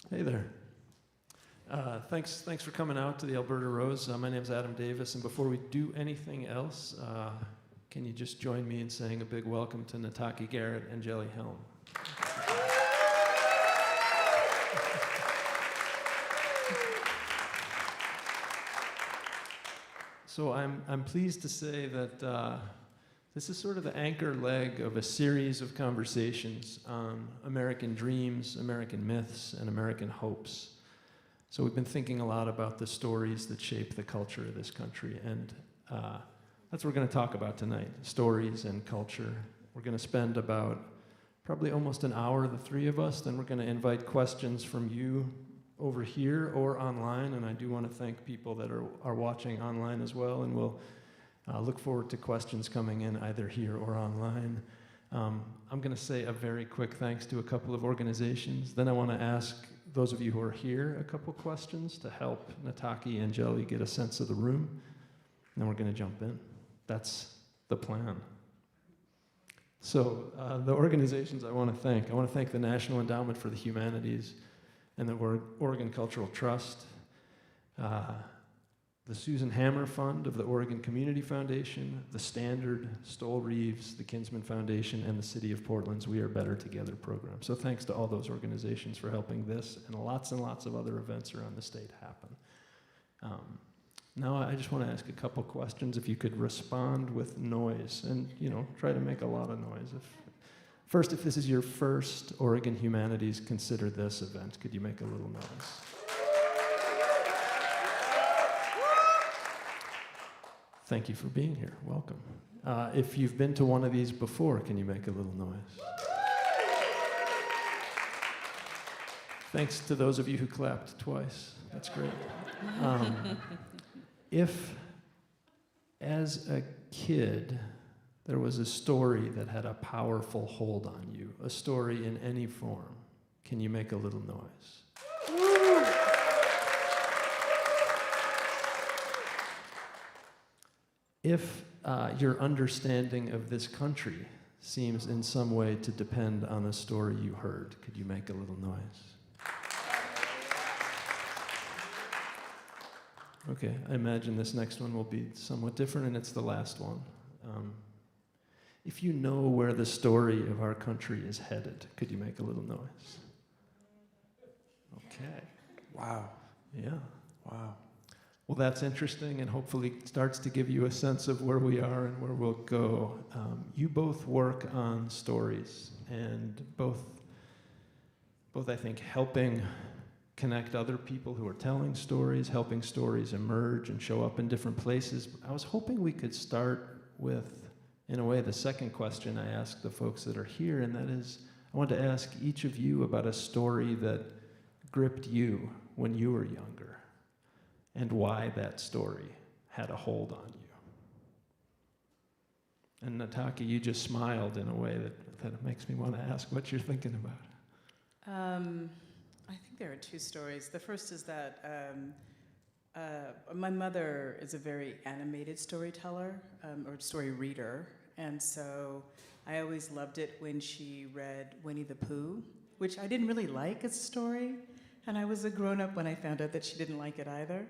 Hey there. Thanks for coming out to the Alberta Rose. My name's Adam Davis, and before we do anything else, can you just join me in saying a big welcome to Nataki Garrett and Jelly Helm. So I'm pleased to say that this is sort of the anchor leg of a series of conversations on American dreams, American myths, and American hopes. So we've been thinking a lot about the stories that shape the culture of this country, and that's what we're going to talk about tonight, stories and culture. We're going to spend about probably almost an hour, the three of us, then we're going to invite questions from you over here or online, and I do want to thank people that are watching online as well, and we'll look forward to questions coming in either here or online. I'm going to say a very quick thanks to a couple of organizations. Then I want to ask those of you who are here a couple questions to help Nataki and Jelly get a sense of the room. And then we're going to jump in. That's the plan. So the organizations I want to thank the National Endowment for the Humanities and the Oregon Cultural Trust, the Susan Hammer Fund of the Oregon Community Foundation, the Standard, Stoll Reeves, the Kinsman Foundation, and the City of Portland's We Are Better Together program. So thanks to all those organizations for helping this and lots of other events around the state happen. Now I just want to ask a couple questions. If you could respond with noise and, try to make a lot of noise. First, if this is your first Oregon Humanities Consider This event, could you make a little noise? Thank you for being here. Welcome. If you've been to one of these before, can you make a little noise? Thanks to those of you who clapped twice. That's great. If, as a kid, there was a story that had a powerful hold on you, a story in any form, can you make a little noise? If your understanding of this country seems in some way to depend on a story you heard, could you make a little noise? Okay, I imagine this next one will be somewhat different, and it's the last one. If you know where the story of our country is headed, could you make a little noise? Okay. Wow. Yeah. Wow. Well, that's interesting, and hopefully starts to give you a sense of where we are and where we'll go. You both work on stories, and both I think, helping connect other people who are telling stories, helping stories emerge and show up in different places. I was hoping we could start with, in a way, the second question I asked the folks that are here, and that is, I wanted to ask each of you about a story that gripped you when you were younger, and why that story had a hold on you. And Nataki, you just smiled in a way that makes me want to ask what you're thinking about. I think there are two stories. The first is that my mother is a very animated storyteller, or story reader, and so I always loved it when she read Winnie the Pooh, which I didn't really like as a story, and I was a grown-up when I found out that she didn't like it either.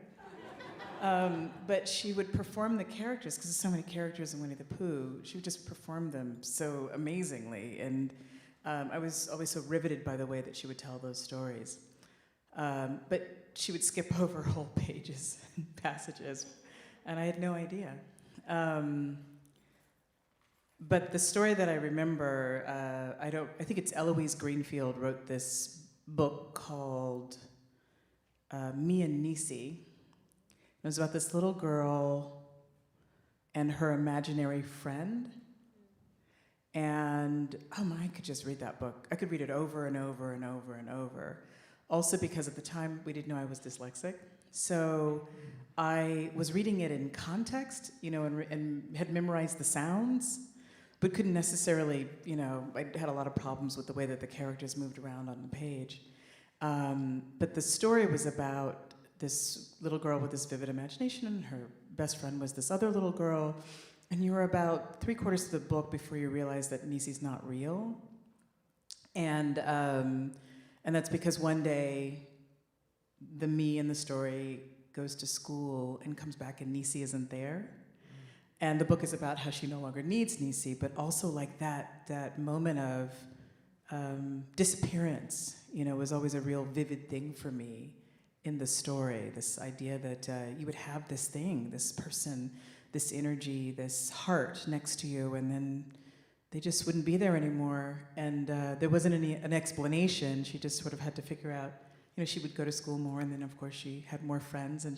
But she would perform the characters, because there's so many characters in Winnie the Pooh, she would just perform them so amazingly, and I was always so riveted by the way that she would tell those stories. But she would skip over whole pages and passages, and I had no idea. But the story that I remember, I think it's Eloise Greenfield wrote this book called Me and Niecy. It was about this little girl and her imaginary friend. And, I could just read that book. I could read it over and over and over and over. Also because at the time, we didn't know I was dyslexic. So I was reading it in context, and had memorized the sounds, but couldn't necessarily, I had a lot of problems with the way that the characters moved around on the page. But the story was about this little girl with this vivid imagination, and her best friend was this other little girl. And you were about 3/4 of the book before you realize that Niecy's not real. And And that's because one day, the me in the story goes to school and comes back and Nisi isn't there. And the book is about how she no longer needs Nisi, but also like that moment of disappearance, was always a real vivid thing for me in the story. This idea that you would have this thing, this person, this energy, this heart next to you, and then they just wouldn't be there anymore. And there wasn't an explanation. She just sort of had to figure out, she would go to school more, and then of course she had more friends, and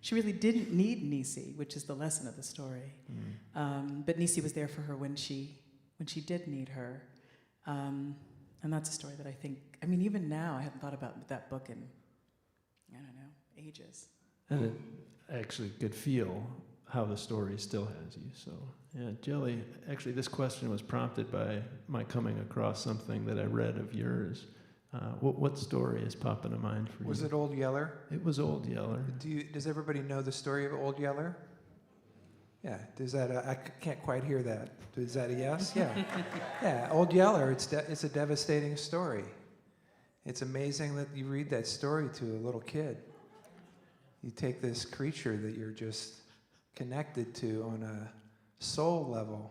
she really didn't need Nisi, which is the lesson of the story. But Nisi was there for her when she did need her. And that's a story that I think, even now, I haven't thought about that book in, ages. And it actually could feel how the story still has you. So, yeah, Jelly, actually this question was prompted by my coming across something that I read of yours. What story is popping to mind for you? Was it Old Yeller? It was Old Yeller. Does everybody know the story of Old Yeller? Yeah. Does that? I can't quite hear that. Is that a yes? Yeah. Yeah. Old Yeller. It's a devastating story. It's amazing that you read that story to a little kid. You take this creature that you're just connected to on a soul level,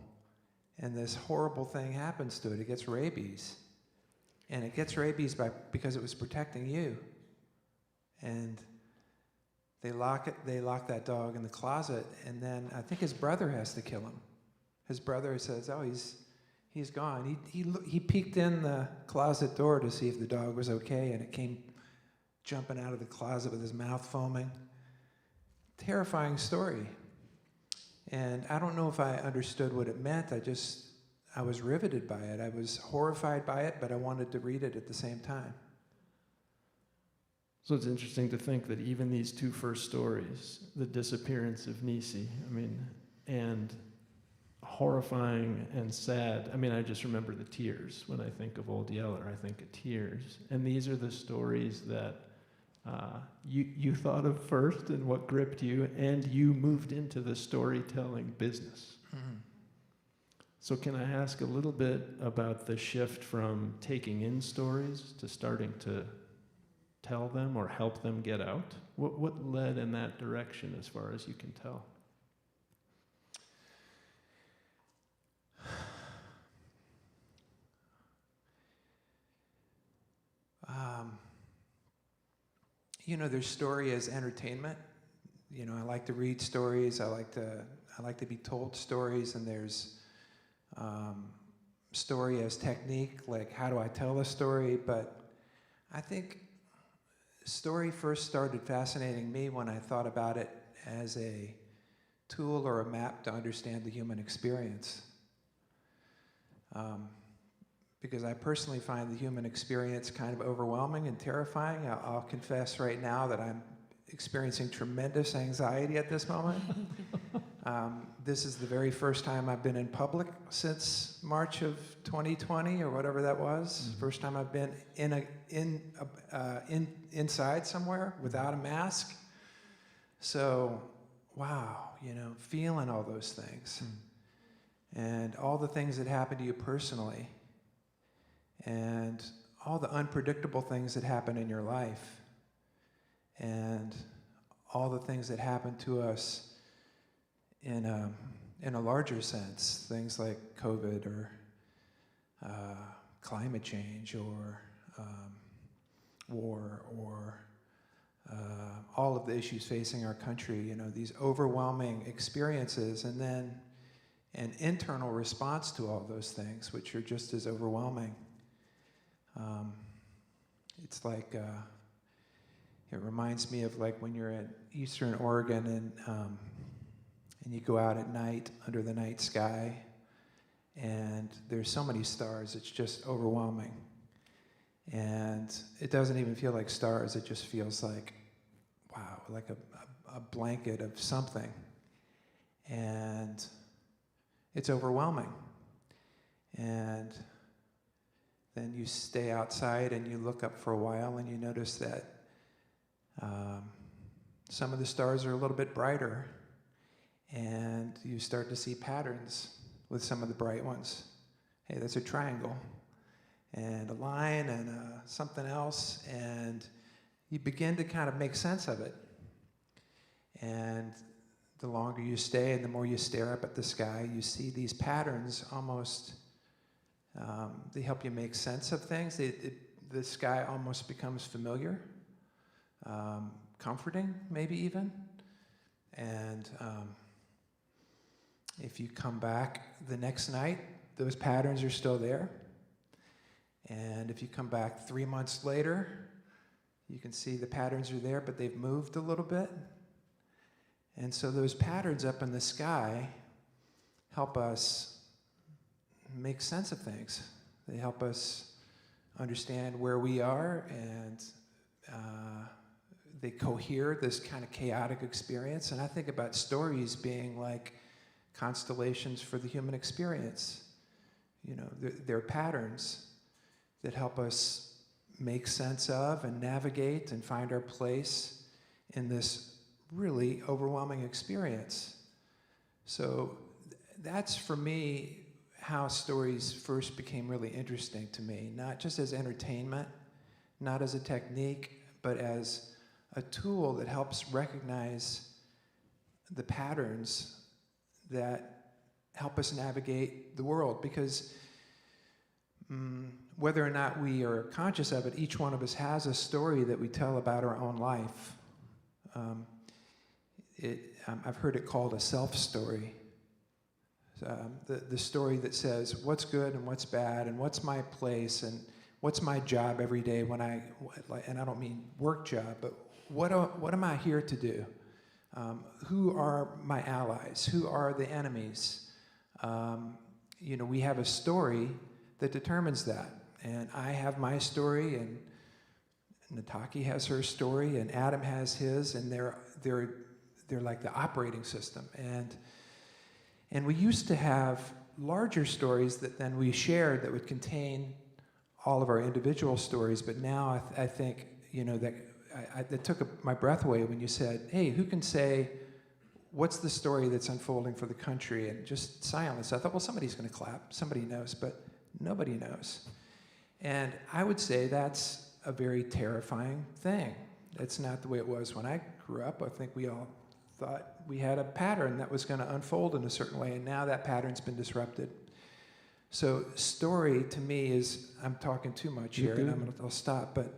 and this horrible thing happens to it. It gets rabies. And it gets rabies because it was protecting you. And they lock that dog in the closet, and then I think his brother has to kill him. His brother says, "Oh, he's gone." He peeked in the closet door to see if the dog was okay, and it came jumping out of the closet with his mouth foaming. Terrifying story. And I don't know if I understood what it meant. I was riveted by it. I was horrified by it, but I wanted to read it at the same time. So it's interesting to think that even these two first stories, the disappearance of Nisi, and horrifying and sad. I just remember the tears. When I think of Old Yeller, I think of tears. And these are the stories that you thought of first and what gripped you, and you moved into the storytelling business. Mm-hmm. So can I ask a little bit about the shift from taking in stories to starting to tell them or help them get out? What led in that direction as far as you can tell? There's story as entertainment. I like to read stories. I like to be told stories, and there's story as technique, like how do I tell a story? But I think story first started fascinating me when I thought about it as a tool or a map to understand the human experience. Because I personally find the human experience kind of overwhelming and terrifying. I'll confess right now that I'm experiencing tremendous anxiety at this moment. This is the very first time I've been in public since March of 2020 or whatever that was. Mm-hmm. First time I've been inside somewhere without a mask. So, wow, feeling all those things. And all the things that happen to you personally. And all the unpredictable things that happen in your life. And all the things that happen to us in a larger sense, things like COVID or climate change or war or all of the issues facing our country, these overwhelming experiences, and then an internal response to all those things, which are just as overwhelming. It's like, it reminds me of like when you're in Eastern Oregon and you go out at night under the night sky, and there's so many stars, it's just overwhelming. And it doesn't even feel like stars, it just feels like, wow, like a blanket of something. And it's overwhelming. And then you stay outside and you look up for a while and you notice that some of the stars are a little bit brighter, and you start to see patterns with some of the bright ones. Hey, that's a triangle. and a line and something else, and you begin to kind of make sense of it. And the longer you stay and the more you stare up at the sky, you see these patterns almost, they help you make sense of things. The sky almost becomes familiar, comforting maybe even. And if you come back the next night, those patterns are still there. And if you come back 3 months later, you can see the patterns are there, but they've moved a little bit. And so those patterns up in the sky help us make sense of things. They help us understand where we are, and they cohere this kind of chaotic experience. And I think about stories being like constellations for the human experience. You know, they're patterns that help us make sense of and navigate and find our place in this really overwhelming experience. So that's, for me, how stories first became really interesting to me, not just as entertainment, not as a technique, but as a tool that helps recognize the patterns that help us navigate the world. Because whether or not we are conscious of it, each one of us has a story that we tell about our own life. I've heard it called a self-story. The story that says what's good and what's bad and what's my place and what's my job every day and I don't mean work job, but what am I here to do? Who are my allies? Who are the enemies? We have a story that determines that. And I have my story, and Nataki has her story, and Adam has his, and they're like the operating system. And we used to have larger stories that then we shared that would contain all of our individual stories, but now I think, that took my breath away when you said, hey, who can say, what's the story that's unfolding for the country? And just silence. I thought, well, somebody's going to clap. Somebody knows, but nobody knows. And I would say that's a very terrifying thing. That's not the way it was when I grew up. I think we all thought we had a pattern that was going to unfold in a certain way, and now that pattern's been disrupted. So story to me is, I'm talking too much here, and I'll stop, but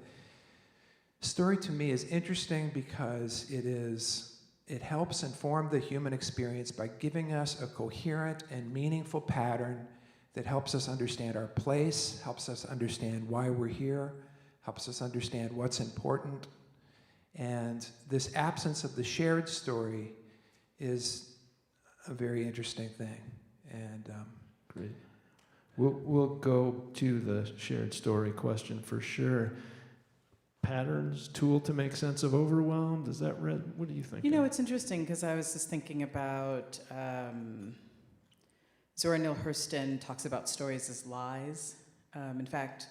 story to me is interesting because it helps inform the human experience by giving us a coherent and meaningful pattern that helps us understand our place, helps us understand why we're here, helps us understand what's important. And this absence of the shared story is a very interesting thing. And great. We'll go to the shared story question for sure. Patterns, tool to make sense of overwhelm. Does that what do you think? It's interesting because I was just thinking about Zora Neale Hurston talks about stories as lies. In fact,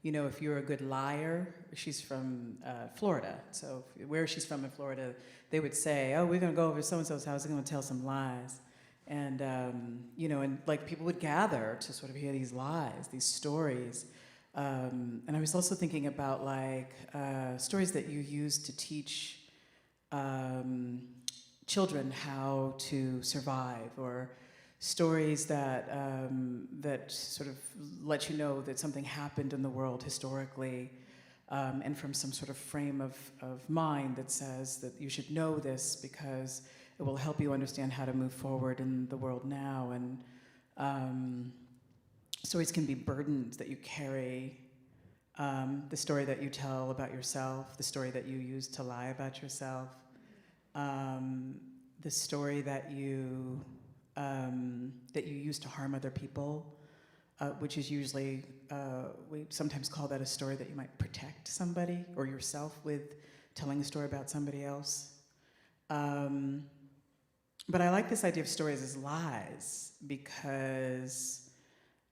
if you're a good liar, she's from Florida. So where she's from in Florida, they would say, oh, we're going to go over to so-and-so's house, we're going to tell some lies. And, and like people would gather to sort of hear these lies, these stories. And I was also thinking about like stories that you use to teach children how to survive, or stories that that sort of let you know that something happened in the world historically, and from some sort of frame of mind that says that you should know this because it will help you understand how to move forward in the world now. And stories can be burdens that you carry. The story that you tell about yourself, the story that you use to lie about yourself, the story that you use to harm other people, which is usually, we sometimes call that a story that you might protect somebody or yourself with telling a story about somebody else. But I like this idea of stories as lies because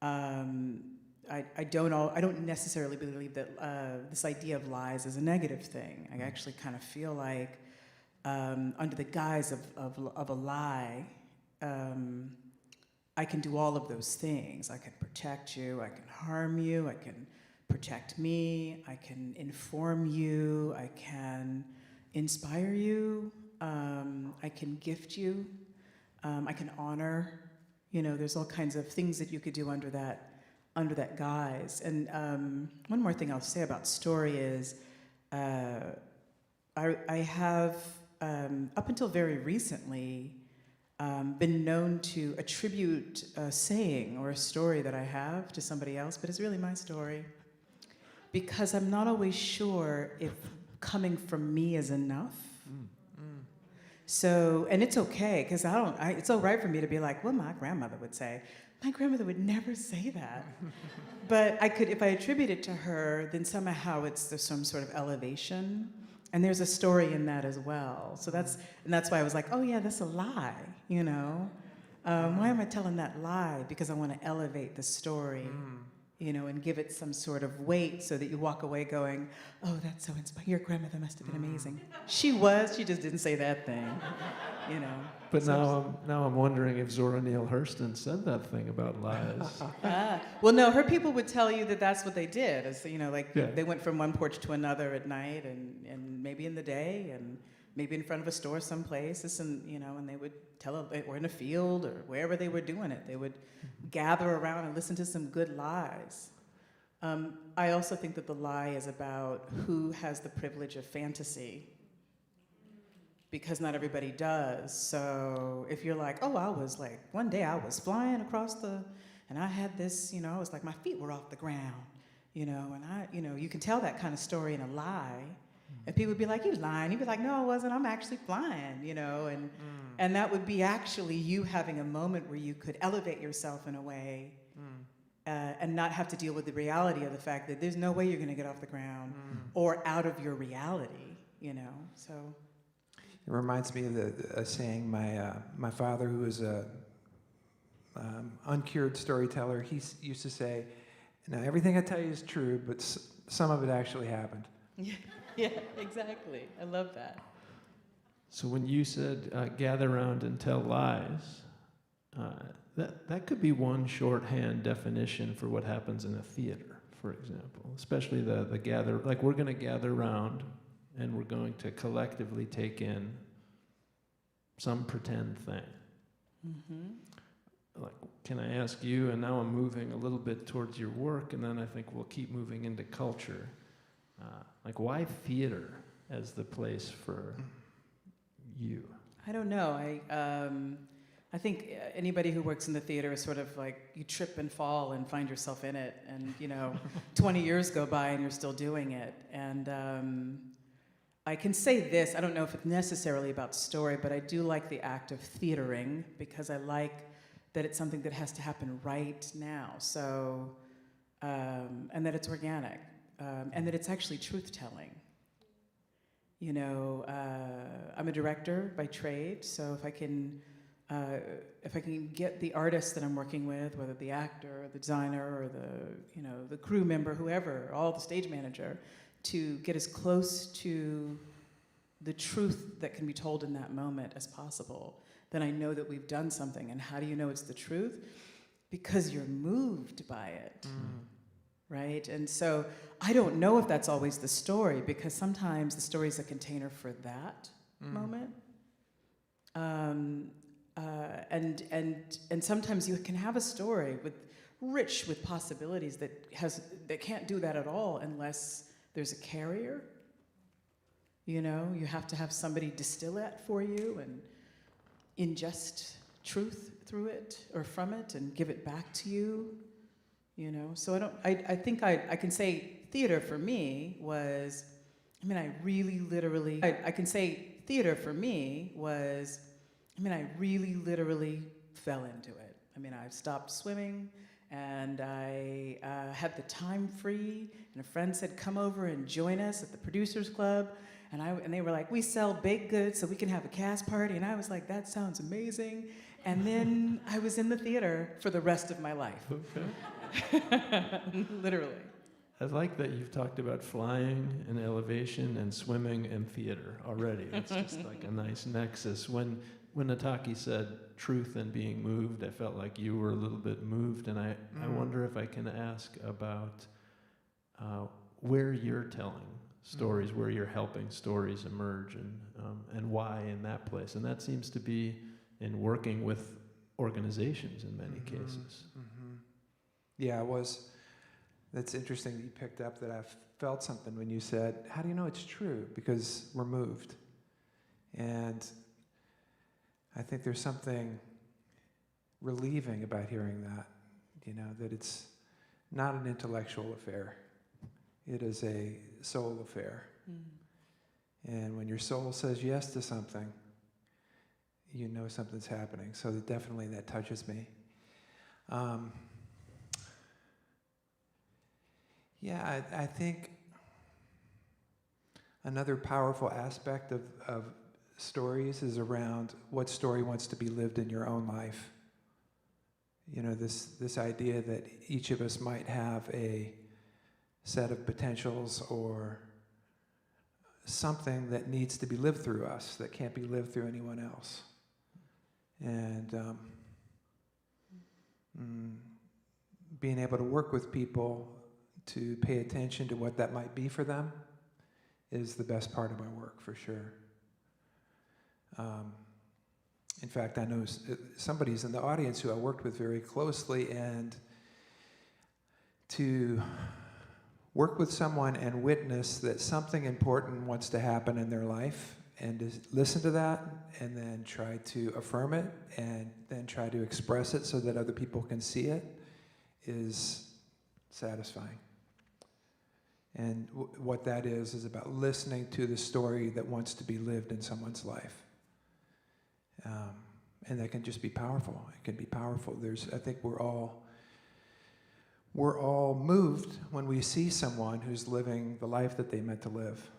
I don't necessarily believe that this idea of lies is a negative thing. I actually kind of feel like under the guise of a lie, I can do all of those things. I can protect you, I can harm you, I can protect me, I can inform you, I can inspire you, I can gift you, I can honor. You know, there's all kinds of things that you could do under that guise. And one more thing I'll say about story is, I have, up until very recently, been known to attribute a saying or a story that I have to somebody else, but it's really my story. Because I'm not always sure if coming from me is enough. So, and it's okay, because it's all right for me to be like, well, my grandmother would say. My grandmother would never say that. But if I attribute it to her, then somehow there's some sort of elevation. And there's a story in that as well. So that's why I was like, oh yeah, that's a lie, you know? Why am I telling that lie? Because I want to elevate the story, you know, and give it some sort of weight so that you walk away going, oh, that's so inspiring. Your grandmother must have been amazing. She just didn't say that thing, you know. But now I'm wondering if Zora Neale Hurston said that thing about lies. Well, no, her people would tell you that that's what they did. As, you know, like Yeah. they went from one porch to another at night and maybe in the day and maybe in front of a store someplace, and, you know, and they would or in a field or wherever they were doing it. They would gather around and listen to some good lies. I also think that the lie is about who has the privilege of fantasy, because not everybody does. So if you're like, oh, one day I was flying across and I had this, you know, it was like my feet were off the ground, you know, and you can tell that kind of story in a lie. And people would be like, you lying. You'd be like, no, I wasn't. I'm actually flying, you know. And that would be actually you having a moment where you could elevate yourself in a way and not have to deal with the reality of the fact that there's no way you're going to get off the ground or out of your reality, you know. So it reminds me of a saying my father, who was a uncured storyteller, he used to say, now everything I tell you is true, but some of it actually happened. Yeah, exactly. I love that. So when you said gather around and tell lies, that could be one shorthand definition for what happens in a theater, for example. Especially the gather, like we're going to gather around and we're going to collectively take in some pretend thing. Like, can I ask you, and now I'm moving a little bit towards your work, and then I think we'll keep moving into culture. Like, why theater as the place for you? I don't know. I think anybody who works in the theater is sort of like you trip and fall and find yourself in it, and 20 years go by and you're still doing it. And I can say this, I don't know if it's necessarily about story, but I do like the act of theatering, because I like that it's something that has to happen right now. So, and that it's organic. And that it's actually truth-telling. You know, I'm a director by trade, so if I can get the artist that I'm working with, whether the actor or the designer or the crew member, whoever, all the stage manager, to get as close to the truth that can be told in that moment as possible, then I know that we've done something. And how do you know it's the truth? Because you're moved by it. Right? And so I don't know if that's always the story, because sometimes the story is a container for that moment. And sometimes you can have a story rich with possibilities that can't do that at all unless there's a carrier. You know, you have to have somebody distill it for you and ingest truth through it or from it and give it back to you. You know, so I think I can say theater for me was, I really literally fell into it. I stopped swimming, and I had the time free, and a friend said, come over and join us at the Producers Club, and they were like, we sell baked goods so we can have a cast party, and I was like, that sounds amazing, and then I was in the theater for the rest of my life. Okay. Literally. I like that you've talked about flying and elevation and swimming and theater already. It's just like a nice nexus. When when Nataki said truth and being moved, I felt like you were a little bit moved, and I wonder if I can ask about where you're telling stories, where you're helping stories emerge, and why in that place. And that seems to be in working with organizations in many cases. Yeah, that's interesting that you picked up that I've felt something when you said, how do you know it's true? Because we're moved. And I think there's something relieving about hearing that, that it's not an intellectual affair. It is a soul affair. And when your soul says yes to something, you know something's happening. So definitely that touches me. Yeah, I think another powerful aspect of stories is around what story wants to be lived in your own life. This idea that each of us might have a set of potentials or something that needs to be lived through us that can't be lived through anyone else. And being able to work with people to pay attention to what that might be for them is the best part of my work, for sure. In fact, I know somebody's in the audience who I worked with very closely, and to work with someone and witness that something important wants to happen in their life, and to listen to that, and then try to affirm it, and then try to express it so that other people can see it, is satisfying. And what that is about listening to the story that wants to be lived in someone's life. And that can just be powerful. It can be powerful. I think we're all moved when we see someone who's living the life that they meant to live.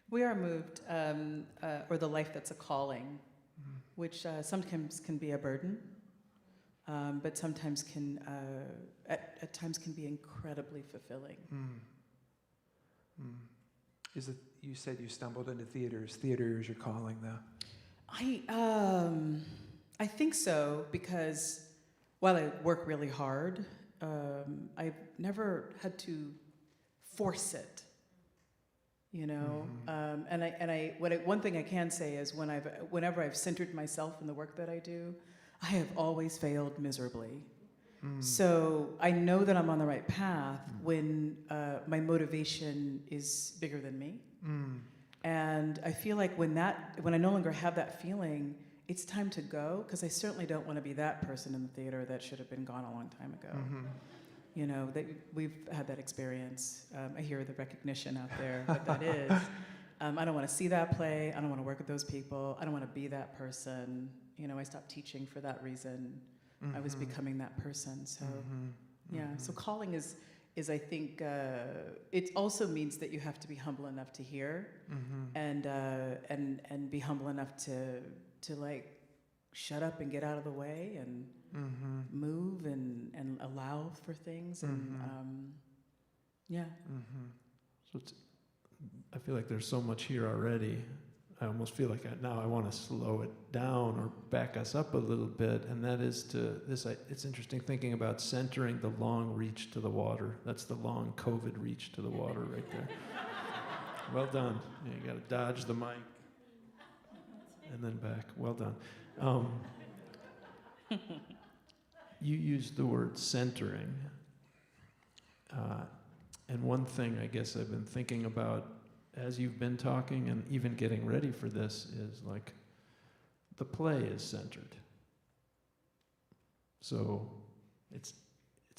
We are moved, or the life that's a calling, which sometimes can be a burden, but sometimes at times can be incredibly fulfilling. Is it? You said you stumbled into theaters. Theater is your calling, though. I think so, because while I work really hard, I've never had to force it. One thing I can say is whenever I've centered myself in the work that I do, I have always failed miserably. So I know that I'm on the right path when my motivation is bigger than me. And I feel like when I no longer have that feeling, it's time to go, because I certainly don't want to be that person in the theater that should have been gone a long time ago. That we've had that experience. I hear the recognition out there, what that is. I don't want to see that play. I don't want to work with those people. I don't want to be that person. I stopped teaching for that reason. I was becoming that person. So, So calling is I think it also means that you have to be humble enough to hear, and be humble enough to like shut up and get out of the way and move and allow for things So I feel like there's so much here already. I almost feel like now I want to slow it down or back us up a little bit, and that is it's interesting thinking about centering the long reach to the water. That's the long COVID reach to the water right there. Well done. Yeah, you got to dodge the mic and then back. Well done. You used the word centering, and one thing I guess I've been thinking about as you've been talking and even getting ready for this is like the play is centered. So it's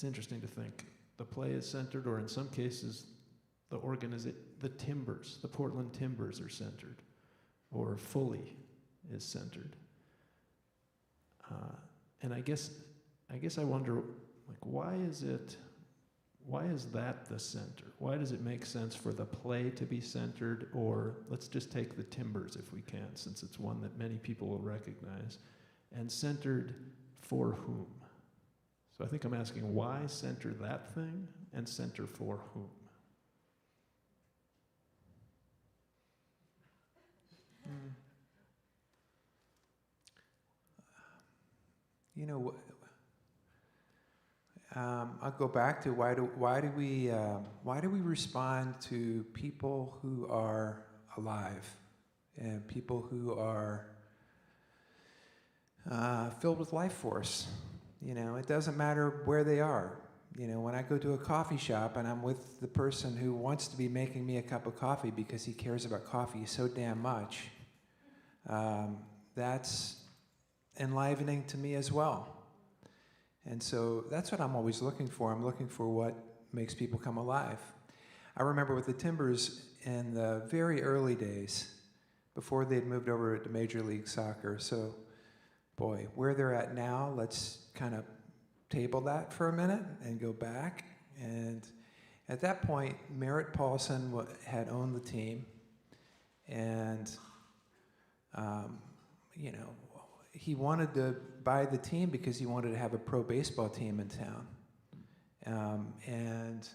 interesting to think the play is centered, or in some cases the timbers, the Portland timbers are centered, or Fully is centered. And I guess I wonder, like, why is that the center? Why does it make sense for the play to be centered? Or let's just take the timbers if we can, since it's one that many people will recognize. And centered for whom? So I think I'm asking, why center that thing and center for whom? You know, I'll go back to why do we respond to people who are alive and people who are filled with life force. You know, it doesn't matter where they are. You know, when I go to a coffee shop and I'm with the person who wants to be making me a cup of coffee because he cares about coffee so damn much, that's enlivening to me as well. And so that's what I'm always looking for. I'm looking for what makes people come alive. I remember with the Timbers in the very early days, before they'd moved over to Major League Soccer. So, boy, where they're at now, let's kind of table that for a minute and go back. And at that point, Merritt Paulson had owned the team. And, you know, he wanted to buy the team because he wanted to have a pro baseball team in town. And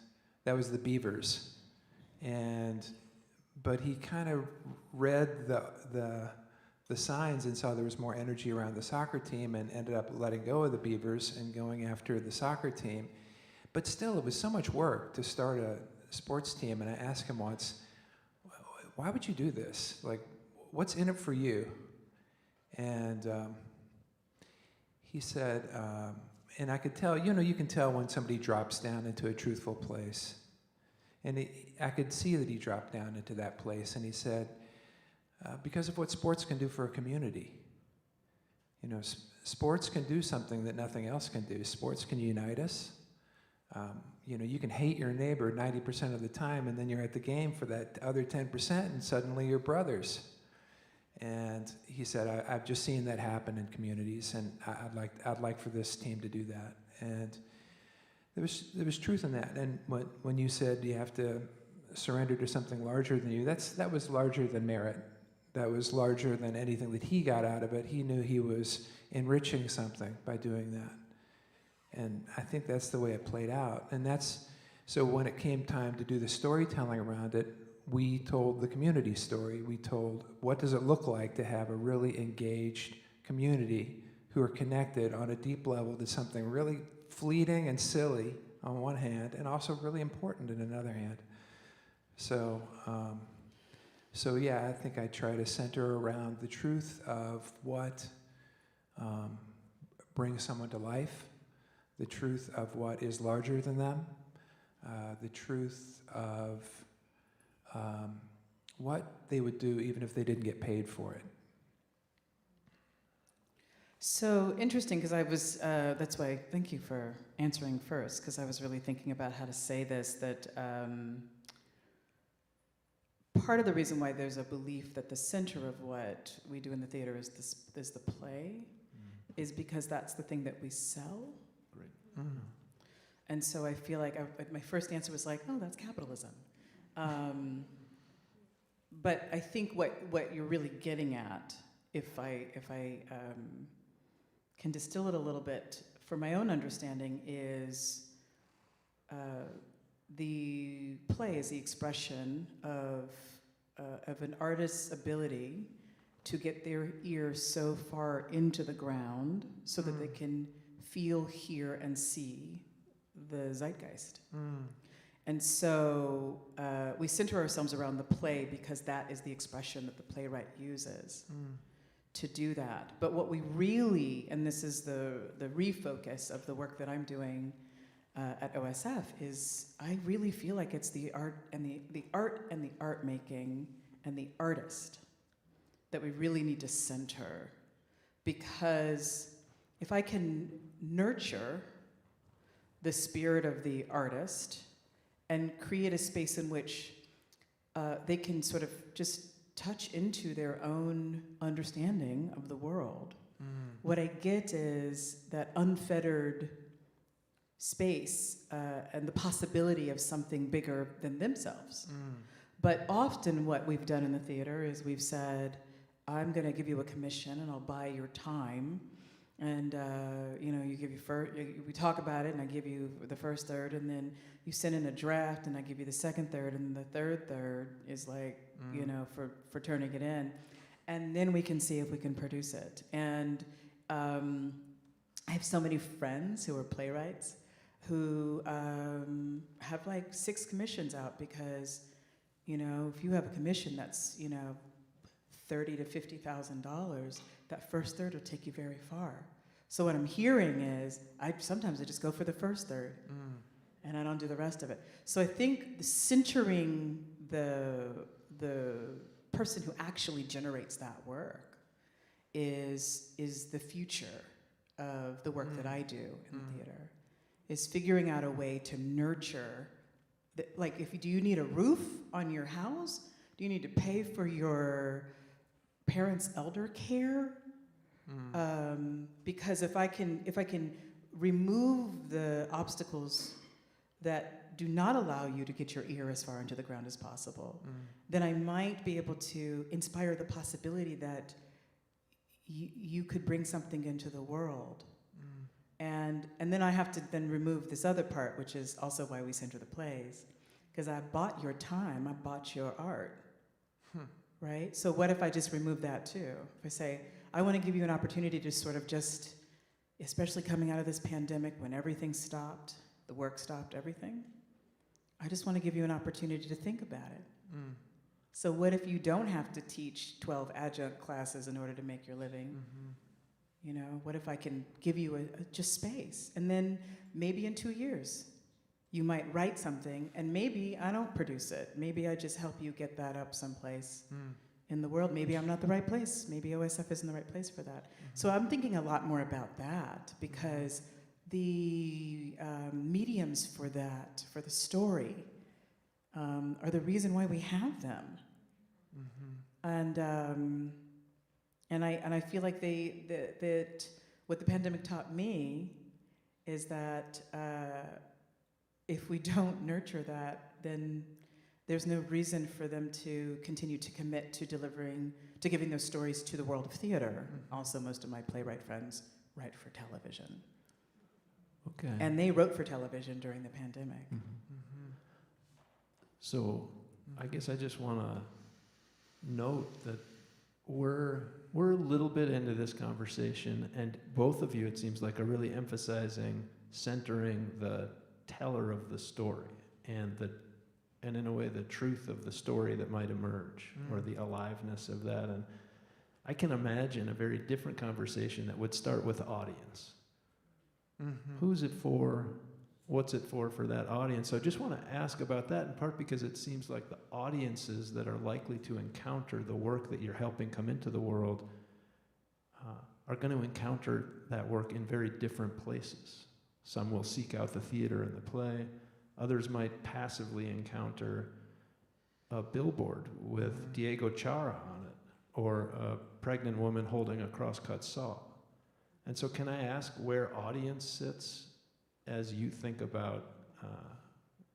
that was the Beavers. But he kind of read the signs and saw there was more energy around the soccer team and ended up letting go of the Beavers and going after the soccer team. But still, it was so much work to start a sports team. And I asked him once, why would you do this? Like, what's in it for you? And he said, and I could tell, you know, you can tell when somebody drops down into a truthful place. And I could see that he dropped down into that place. And he said, because of what sports can do for a community. You know, sports can do something that nothing else can do. Sports can unite us. You know, you can hate your neighbor 90% of the time, and then you're at the game for that other 10%, and suddenly you're brothers. And he said, I've just seen that happen in communities, and I'd like for this team to do that. And there was truth in that. And when you said you have to surrender to something larger than you, that was larger than merit. That was larger than anything that he got out of it. He knew he was enriching something by doing that. And I think that's the way it played out. And so when it came time to do the storytelling around it, we told the community story. We told, what does it look like to have a really engaged community who are connected on a deep level to something really fleeting and silly on one hand, and also really important in another hand. So yeah, I think I try to center around the truth of what brings someone to life, the truth of what is larger than them, the truth of what they would do even if they didn't get paid for it. So interesting, because I was, that's why, thank you for answering first, because I was really thinking about how to say this, that part of the reason why there's a belief that the center of what we do in the theater is the play, is because that's the thing that we sell. Great. And so I feel like my first answer was like, oh, that's capitalism. But I think what you're really getting at, if I can distill it a little bit, for my own understanding, is the play is the expression of an artist's ability to get their ear so far into the ground so that they can feel, hear, and see the zeitgeist. And so we center ourselves around the play because that is the expression that the playwright uses to do that. But what we really, and this is the refocus of the work that I'm doing at OSF, is I really feel like it's the art and the art making and the artist that we really need to center. Because if I can nurture the spirit of the artist and create a space in which they can sort of just touch into their own understanding of the world, what I get is that unfettered space and the possibility of something bigger than themselves. But often what we've done in the theater is we've said, I'm going to give you a commission and I'll buy your time. And you give you we talk about it, and I give you the first third, and then you send in a draft, and I give you the second third, and the third is like, for turning it in. and then we can see if we can produce it. And I have so many friends who are playwrights who have like 6 commissions out because, you know, if you have a commission that's, you know, $30,000 to $50,000, that first third will take you very far. So what I'm hearing is, sometimes I just go for the first third, and I don't do the rest of it. So I think centering the person who actually generates that work is the future of the work that I do in the theater, is figuring out a way to nurture. Do you need a roof on your house? Do you need to pay for your parents' elder care? Because if I can remove the obstacles that do not allow you to get your ear as far into the ground as possible, then I might be able to inspire the possibility that you could bring something into the world. And then I have to then remove this other part, which is also why we center the plays, because I bought your time, I bought your art, right? So what if I just remove that too? If I say, I want to give you an opportunity to sort of just, especially coming out of this pandemic when everything stopped, the work stopped, everything, I just want to give you an opportunity to think about it. So what if you don't have to teach 12 adjunct classes in order to make your living? You know, what if I can give you just space? And then maybe in 2 years, you might write something, and maybe I don't produce it. Maybe I just help you get that up someplace in the world. Maybe I'm not the right place. Maybe OSF isn't the right place for that. So I'm thinking a lot more about that, because the mediums for that, for the story, are the reason why we have them. And I feel like that what the pandemic taught me is that if we don't nurture that, then there's no reason for them to continue to commit to giving those stories to the world of theater. Also, most of my playwright friends write for television. Okay. And they wrote for television during the pandemic. So I guess I just want to note that we're a little bit into this conversation, and both of you, it seems like, are really emphasizing centering the teller of the story and in a way the truth of the story that might emerge, or the aliveness of that. And I can imagine a very different conversation that would start with audience. Who's it for? What's it for that audience? So I just want to ask about that, in part because it seems like the audiences that are likely to encounter the work that you're helping come into the world are going to encounter that work in very different places. Some will seek out the theater and the play. Others might passively encounter a billboard with Diego Chara on it, or a pregnant woman holding a crosscut saw. And so can I ask where audience sits as you think about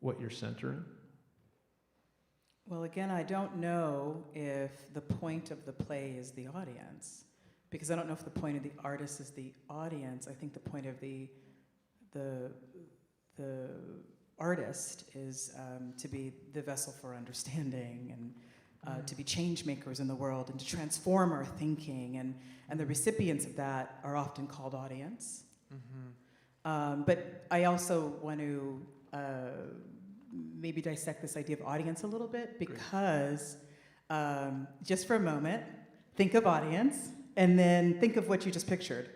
what you're centering? Well, again, I don't know if the point of the play is the audience, because I don't know if the point of the artist is the audience. I think the point of the artist is to be the vessel for understanding, and to be change makers in the world, and to transform our thinking, and the recipients of that are often called audience. But I also want to maybe dissect this idea of audience a little bit, because just for a moment, think of audience, and then think of what you just pictured.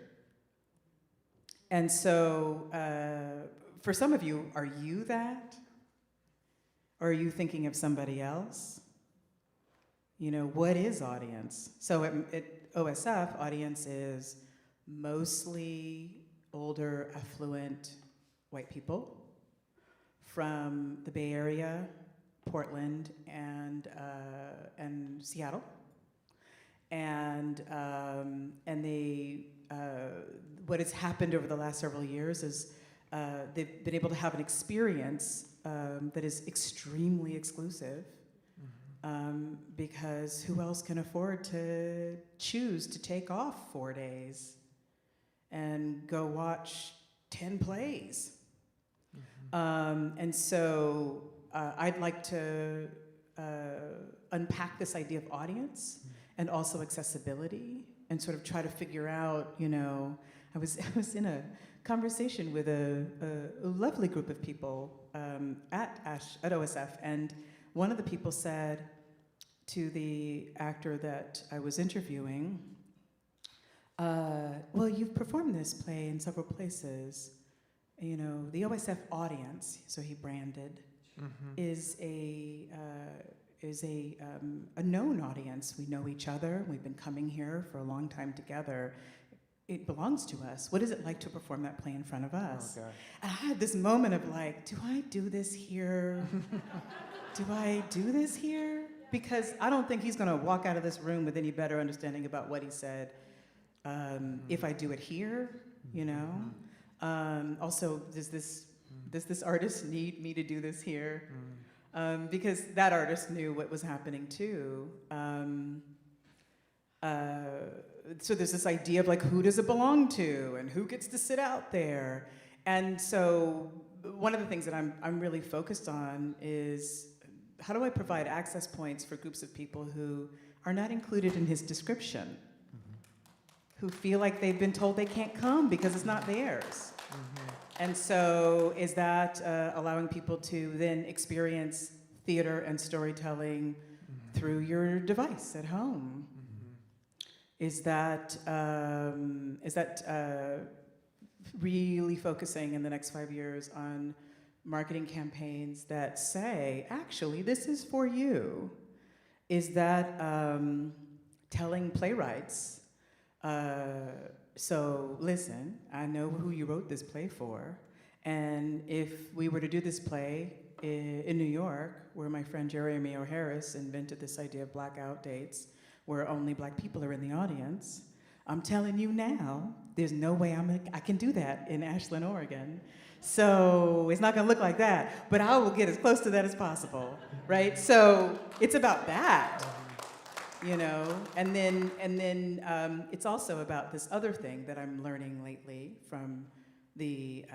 And so for some of you, are you that? Or are you thinking of somebody else? You know, what is audience? So at OSF, audience is mostly older, affluent white people from the Bay Area, Portland, and Seattle, and they what has happened over the last several years is they've been able to have an experience that is extremely exclusive, because who else can afford to choose to take off 4 days and go watch 10 plays? And so I'd like to unpack this idea of audience and also accessibility, and sort of try to figure out, I was in a conversation with a lovely group of people at OSF, and one of the people said to the actor that I was interviewing, well, you've performed this play in several places. The OSF audience, so he branded, is a known audience. We know each other. We've been coming here for a long time together. It belongs to us. What is it like to perform that play in front of us? Oh, God. And I had this moment of like, do I do this here? Do I do this here? Because I don't think he's going to walk out of this room with any better understanding about what he said if I do it here, Also, does this artist need me to do this here? Because that artist knew what was happening too. So there's this idea of like, who does it belong to, and who gets to sit out there? And so one of the things that I'm really focused on is, how do I provide access points for groups of people who are not included in his description, who feel like they've been told they can't come because it's not theirs? And so is that allowing people to then experience theater and storytelling through your device at home? Is that really focusing in the next 5 years on marketing campaigns that say, actually, this is for you? Is that telling playwrights, so listen, I know who you wrote this play for, and if we were to do this play in New York, where my friend Jeremy O'Harris invented this idea of blackout dates, where only Black people are in the audience, I'm telling you now, there's no way I can do that in Ashland, Oregon. So it's not gonna look like that, but I will get as close to that as possible, right? So it's about that, and then it's also about this other thing that I'm learning lately from the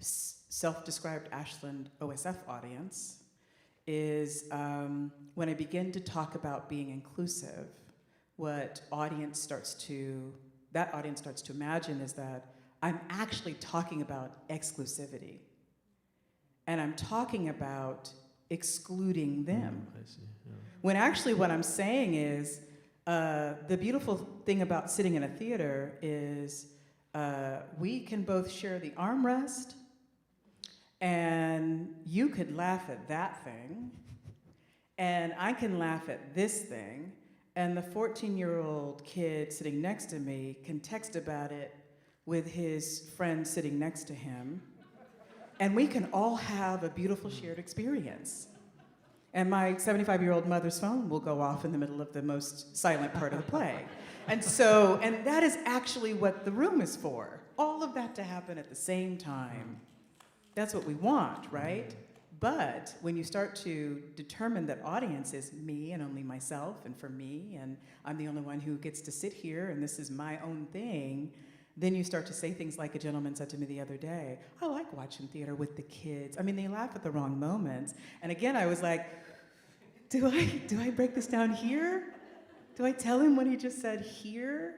self-described Ashland OSF audience, is when I begin to talk about being inclusive, what that audience starts to imagine is that I'm actually talking about exclusivity. And I'm talking about excluding them. I see, yeah. When actually what I'm saying is, the beautiful thing about sitting in a theater is we can both share the armrest, and you could laugh at that thing, and I can laugh at this thing, and the 14-year-old kid sitting next to me can text about it with his friend sitting next to him, and we can all have a beautiful shared experience. And my 75-year-old mother's phone will go off in the middle of the most silent part of the play. And that is actually what the room is for. All of that to happen at the same time. That's what we want, right? But when you start to determine that audience is me and only myself and for me, and I'm the only one who gets to sit here and this is my own thing, then you start to say things like a gentleman said to me the other day, I like watching theater with the kids. I mean, they laugh at the wrong moments. And again, I was like, do I break this down here? Do I tell him what he just said here?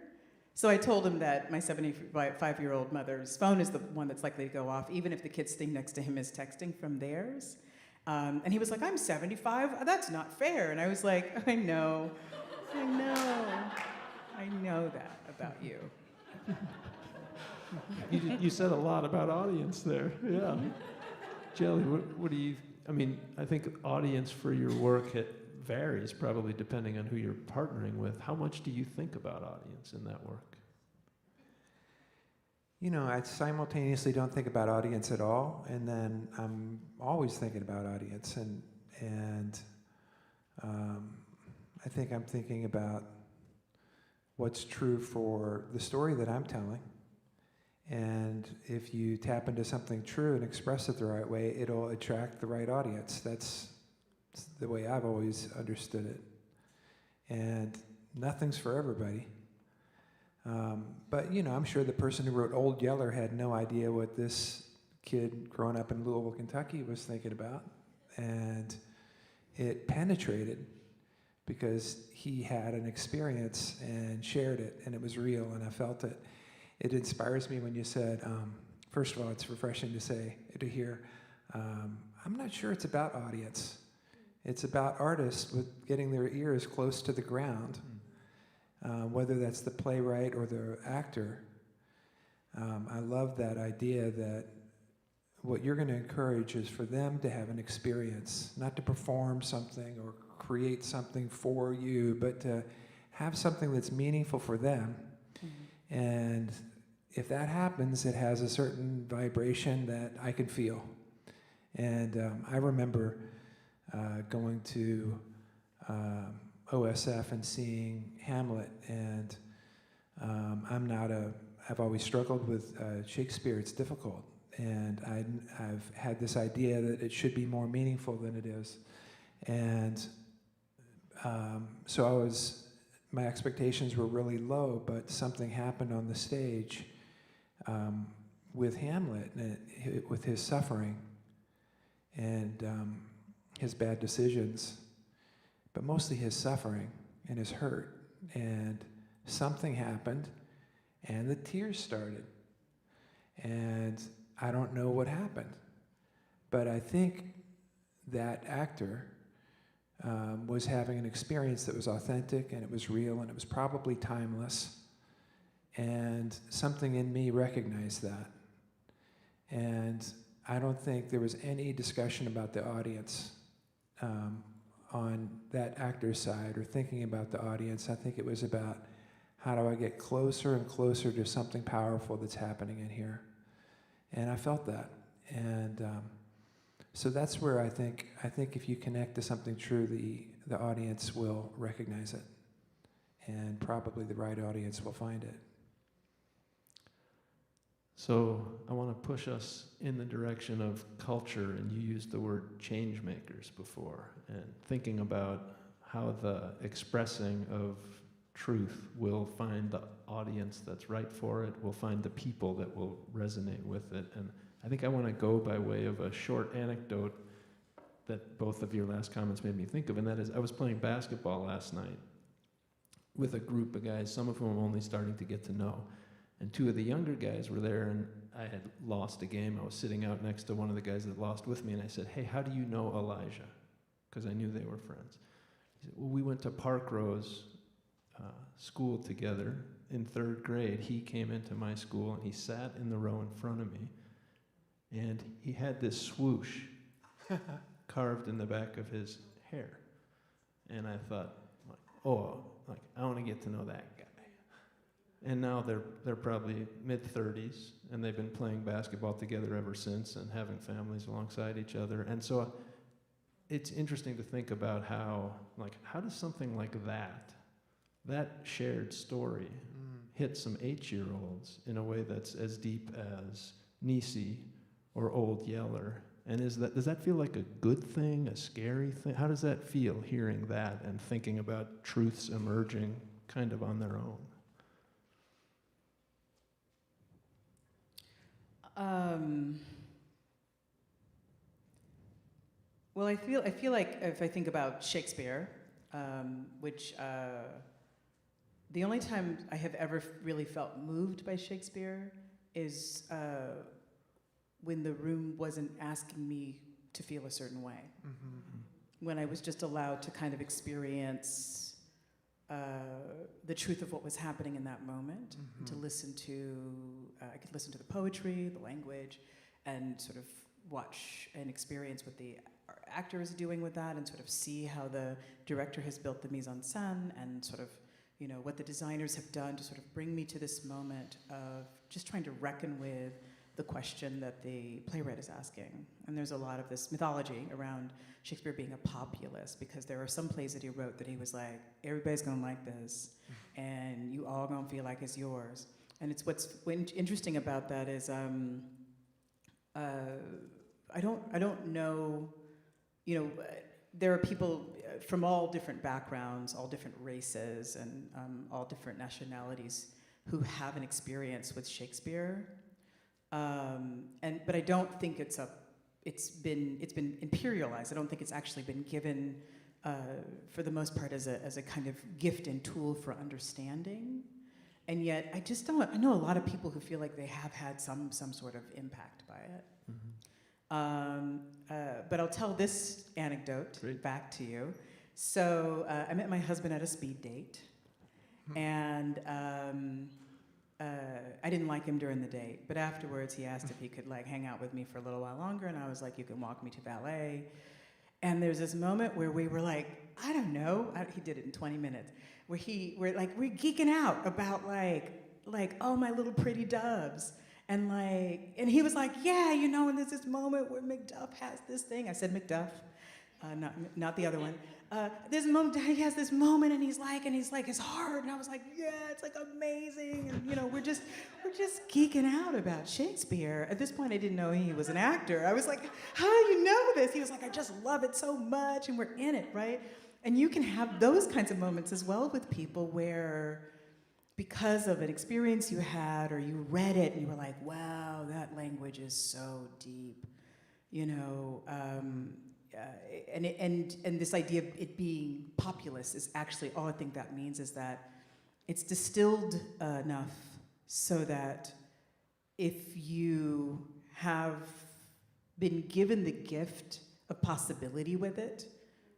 So I told him that my 75-year-old mother's phone is the one that's likely to go off, even if the kid sitting next to him is texting from theirs. And he was like, I'm 75, that's not fair. And I was like, I know that about you. You said a lot about audience there, yeah. Jelly, what do you, I think audience for your work, it varies probably depending on who you're partnering with. How much do you think about audience in that work? I simultaneously don't think about audience at all, and then I'm always thinking about audience, and I think I'm thinking about what's true for the story that I'm telling. And if you tap into something true and express it the right way, it'll attract the right audience. That's the way I've always understood it. And nothing's for everybody. But, I'm sure the person who wrote Old Yeller had no idea what this kid growing up in Louisville, Kentucky was thinking about. And it penetrated because he had an experience and shared it, and it was real, and I felt it. It inspires me when you said, first of all, it's refreshing to hear, I'm not sure it's about audience. It's about artists with getting their ears close to the ground, whether that's the playwright or the actor. I love that idea that what you're going to encourage is for them to have an experience, not to perform something or create something for you, but to have something that's meaningful for them. Mm-hmm. And if that happens, it has a certain vibration that I can feel. And I remember going to OSF and seeing Hamlet, and I've always struggled with Shakespeare. It's difficult, and I've had this idea that it should be more meaningful than it is, and so my expectations were really low, but something happened on the stage with Hamlet, with his suffering and his bad decisions, but mostly his suffering and his hurt. And something happened, and the tears started. And I don't know what happened, but I think that actor was having an experience that was authentic, and it was real, and it was probably timeless. And something in me recognized that. And I don't think there was any discussion about the audience on that actor's side, or thinking about the audience. I think it was about, how do I get closer and closer to something powerful that's happening in here? And I felt that. And so that's where I think if you connect to something true, the audience will recognize it. And probably the right audience will find it. So I want to push us in the direction of culture, and you used the word change makers before, and thinking about how the expressing of truth will find the audience that's right for it, will find the people that will resonate with it. And I think I want to go by way of a short anecdote that both of your last comments made me think of, and that is, I was playing basketball last night with a group of guys, some of whom I'm only starting to get to know. And two of the younger guys were there, and I had lost a game. I was sitting out next to one of the guys that lost with me, and I said, hey, how do you know Elijah? Because I knew they were friends. He said, well, we went to Park Rose school together in 3rd grade. He came into my school, and he sat in the row in front of me, and he had this swoosh carved in the back of his hair. And I thought, I want to get to know that guy. And now they're probably mid-30s, and they've been playing basketball together ever since, and having families alongside each other. And so it's interesting to think about how does something like that shared story, hit some 8-year-olds in a way that's as deep as Nisi or Old Yeller? And does that feel like a good thing, a scary thing? How does that feel, hearing that and thinking about truths emerging kind of on their own? Well, I feel like if I think about Shakespeare, which the only time I have ever really felt moved by Shakespeare is when the room wasn't asking me to feel a certain way. Mm-hmm. When I was just allowed to kind of experience the truth of what was happening in that moment, mm-hmm. to listen to, I could listen to the poetry, the language, and sort of watch and experience what the actor is doing with that, and sort of see how the director has built the mise-en-scène, and sort of, what the designers have done to sort of bring me to this moment of just trying to reckon with the question that the playwright is asking. And there's a lot of this mythology around Shakespeare being a populist, because there are some plays that he wrote that he was like, everybody's gonna like this, and you all gonna feel like it's yours. And it's what's interesting about that is, I don't know, there are people from all different backgrounds, all different races, and all different nationalities who have an experience with Shakespeare. But I don't think it's been imperialized. I don't think it's actually been given for the most part, as a kind of gift and tool for understanding. And yet, I know a lot of people who feel like they have had some sort of impact by it. But I'll tell this anecdote back to you. So I met my husband at a speed date, and I didn't like him during the date, but afterwards he asked if he could like hang out with me for a little while longer, and I was like, you can walk me to ballet. And there's this moment where we were like, I don't know, he did it in 20 minutes, where we're geeking out about like, oh, my little pretty doves. And he was like, yeah, you know, and there's this moment where Macduff has this thing. I said Macduff, not the other one. There's a moment, he has this moment, and he's like, his heart, and I was like, yeah, it's like amazing, and you know, we're just geeking out about Shakespeare. At this point, I didn't know he was an actor. I was like, how do you know this? He was like, I just love it so much, and we're in it, right? And you can have those kinds of moments as well with people where, because of an experience you had, or you read it, and you were like, wow, that language is so deep, you know. And this idea of it being populist is actually, all I think that means is that it's distilled enough so that if you have been given the gift of possibility with it,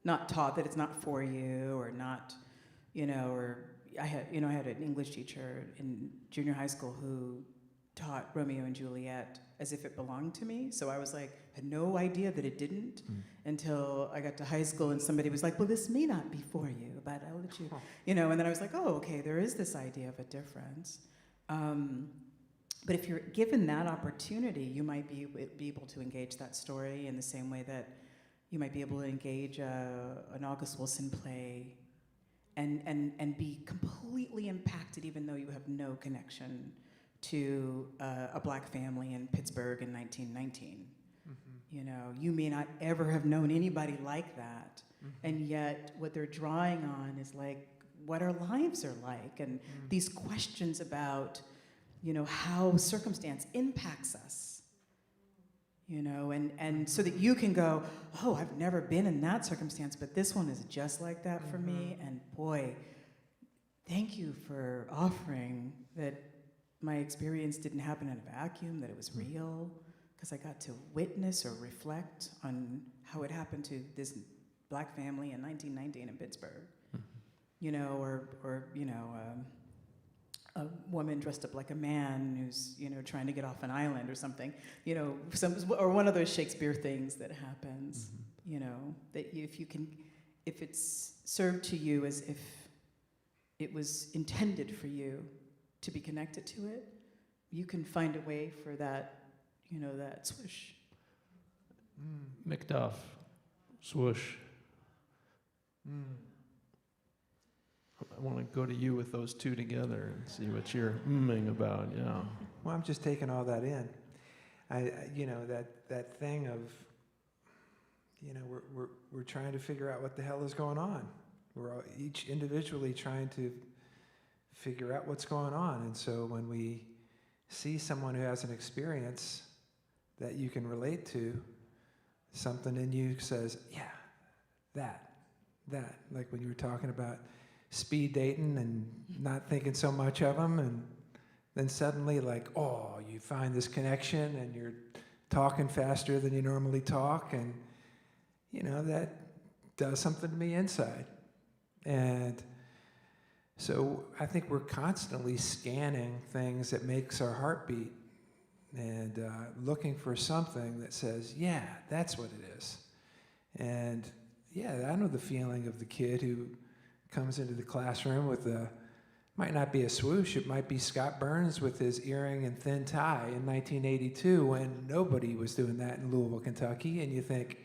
not taught that it's not for you, or not, you know, or I had an English teacher in junior high school who taught Romeo and Juliet as if it belonged to me. So I was like, had no idea that it didn't until I got to high school, and somebody was like, well, this may not be for you, but I'll let you, you know, and then I was like, oh, okay, there is this idea of a difference. But if you're given that opportunity, you might be able to engage that story in the same way that you might be able to engage an August Wilson play and be completely impacted even though you have no connection to a black family in Pittsburgh in 1919. You know, you may not ever have known anybody like that, and yet what they're drawing on is like what our lives are like, and these questions about, you know, how circumstance impacts us. You know, and so that you can go, oh, I've never been in that circumstance, but this one is just like that for me, and boy, thank you for offering that my experience didn't happen in a vacuum, that it was real, because I got to witness or reflect on how it happened to this black family in 1919 in Pittsburgh. You know, or you know, a woman dressed up like a man who's, you know, trying to get off an island or something, you know, or one of those Shakespeare things that happens, you know, that if it's served to you as if it was intended for you to be connected to it, you can find a way for that, you know, that swoosh. Macduff, swoosh. I want to go to you with those two together and see what you're about, yeah. Well, I'm just taking all that in. You know, that thing of, you know, we're trying to figure out what the hell is going on. We're all, each individually trying to figure out what's going on. And so when we see someone who has an experience that you can relate to, something in you says, yeah, that. Like when you were talking about speed dating and not thinking so much of them, and then suddenly like, oh, you find this connection and you're talking faster than you normally talk, and you know, that does something to me inside. And so I think we're constantly scanning things that makes our heart beat and looking for something that says, yeah, that's what it is. And yeah, I know the feeling of the kid who comes into the classroom with might not be a swoosh, it might be Scott Burns with his earring and thin tie in 1982 when nobody was doing that in Louisville, Kentucky, and you think,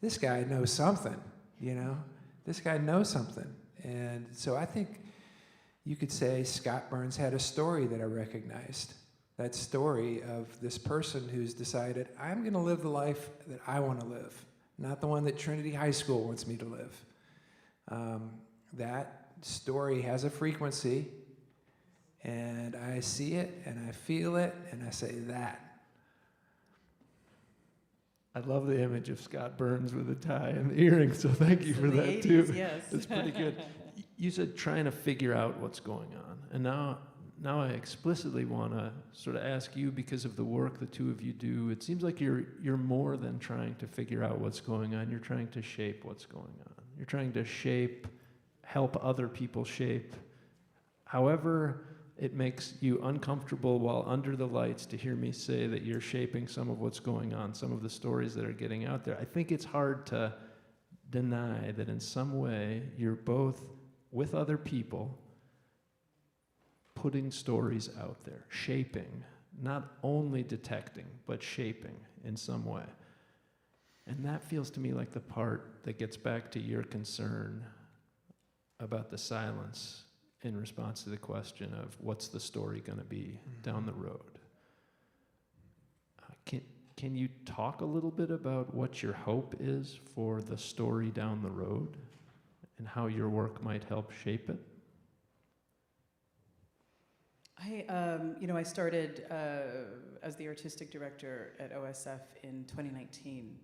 this guy knows something, you know? This guy knows something. And so I think you could say Scott Burns had a story that I recognized. That story of this person who's decided, I'm gonna live the life that I wanna live, not the one that Trinity High School wants me to live. That story has a frequency, and I see it, and I feel it, and I say that. I love the image of Scott Burns with a tie and the earrings, so thank you It's for in the that 80s, too. yes. It's pretty good. You said trying to figure out what's going on, and now I explicitly want to sort of ask you, because of the work the two of you do, it seems like you're more than trying to figure out what's going on. You're trying to shape what's going on. You're trying to help other people shape, however it makes you uncomfortable while under the lights, to hear me say that you're shaping some of what's going on, some of the stories that are getting out there. I think it's hard to deny that in some way you're both with other people putting stories out there, shaping, not only detecting, but shaping in some way. And that feels to me like the part that gets back to your concern about the silence in response to the question of what's the story going to be down the road. Can you talk a little bit about what your hope is for the story down the road and how your work might help shape it? I started as the artistic director at OSF in 2019.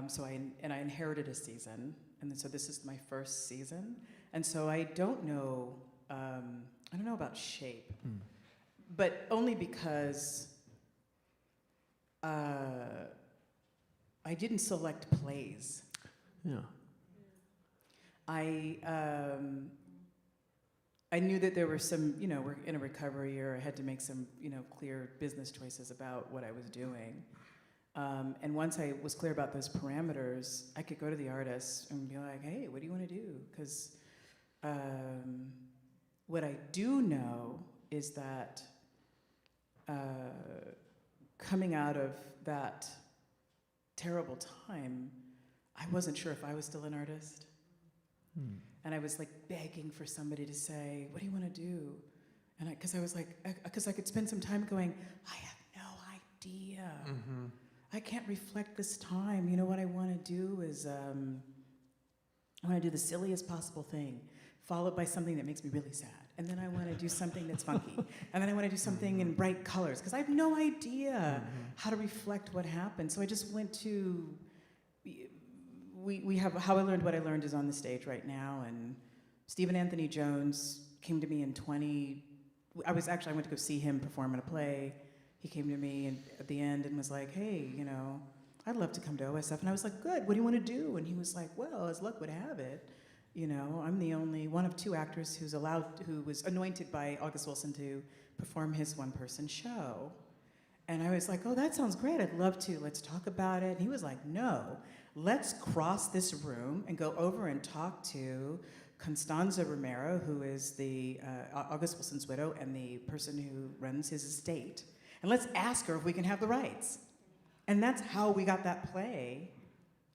So I inherited a season, and so this is my first season. And so I don't know about shape, but only because I didn't select plays. Yeah. I knew that there were some, we're in a recovery year. I had to make some, clear business choices about what I was doing. And once I was clear about those parameters, I could go to the artist and be like, hey, what do you want to do? Because what I do know is that coming out of that terrible time, I wasn't sure if I was still an artist. And I was like begging for somebody to say, what do you want to do? And because I could spend some time going, I have no idea. I can't reflect this time. What I want to do is, I want to do the silliest possible thing, followed by something that makes me really sad. And then I want to do something that's funky. And then I want to do something in bright colors, because I have no idea how to reflect what happened. So I just went to, we have How I Learned What I Learned is on the stage right now, and Stephen Anthony Jones came to me in I went to go see him perform in a play. He came to me at the end and was like, hey, I'd love to come to OSF. And I was like, good, what do you want to do? And he was like, well, as luck would have it, I'm the only one of two actors who was anointed by August Wilson to perform his one-person show. And I was like, oh, that sounds great, I'd love to, let's talk about it. And he was like, no, let's cross this room and go over and talk to Constanza Romero, who is the August Wilson's widow and the person who runs his estate. And let's ask her if we can have the rights. And that's how we got that play.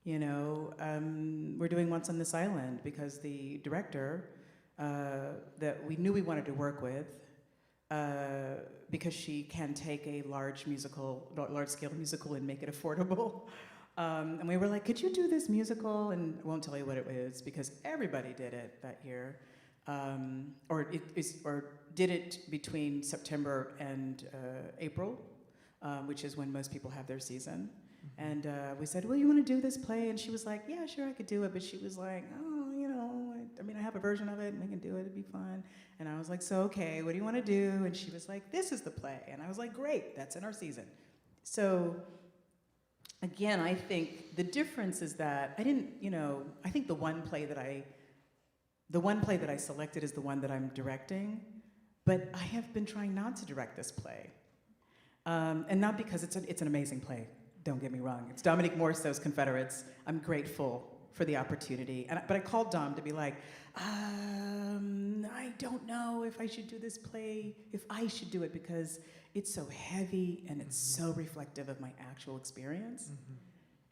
We're doing Once on This Island because the director that we knew we wanted to work with, because she can take a large-scale musical and make it affordable. And we were like, could you do this musical? And I won't tell you what it is because everybody did it that year. Or did it between September and April, which is when most people have their season. And we said, well, you want to do this play? And she was like, yeah, sure, I could do it. But she was like, oh, I have a version of it, and we can do it, it'd be fun. And I was like, so, okay, what do you want to do? And she was like, this is the play. And I was like, great, that's in our season. So, again, I think the difference is that I think the one play that I selected is the one that I'm directing, but I have been trying not to direct this play. And not because it's an amazing play, don't get me wrong. It's Dominique Morisseau's Confederates. I'm grateful for the opportunity. But I called Dom to be like, I don't know if I should do this play, if I should do it, because it's so heavy and it's so reflective of my actual experience.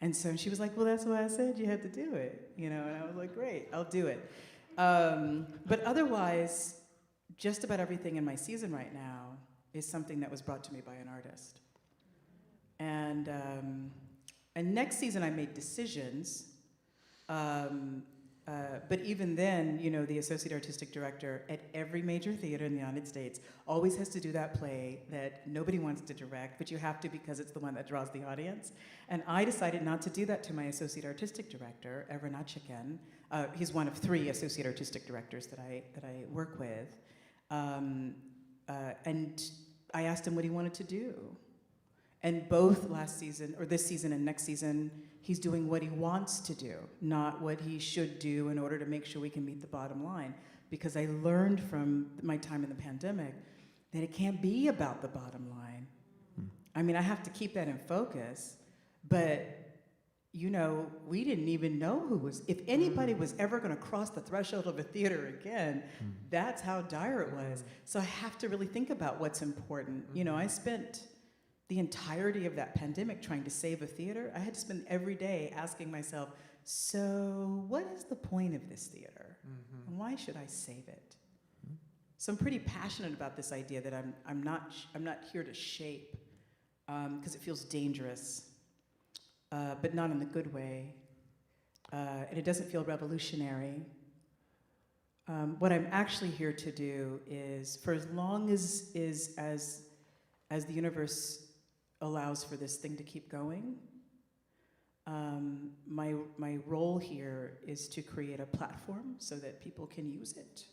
And so she was like, well, that's why I said you had to do it. And I was like, great, I'll do it. But otherwise, just about everything in my season right now is something that was brought to me by an artist. And next season I made decisions But even then, the associate artistic director at every major theater in the United States always has to do that play that nobody wants to direct, but you have to because it's the one that draws the audience. And I decided not to do that to my associate artistic director, Nachiken. He's one of 3 associate artistic directors that I work with. And I asked him what he wanted to do. And both last season, or this season and next season, he's doing what he wants to do, not what he should do in order to make sure we can meet the bottom line. Because I learned from my time in the pandemic that it can't be about the bottom line. I mean, I have to keep that in focus, but we didn't even know if anybody was ever going to cross the threshold of a theater again. That's how dire it was. So I have to really think about what's important. I spent the entirety of that pandemic trying to save a theater. I had to spend every day asking myself, so what is the point of this theater? And why should I save it? So I'm pretty passionate about this idea that I'm not here to shape, because it feels dangerous, but not in the good way. And it doesn't feel revolutionary. What I'm actually here to do is, for as long as the universe allows for this thing to keep going, my role here is to create a platform so that people can use it,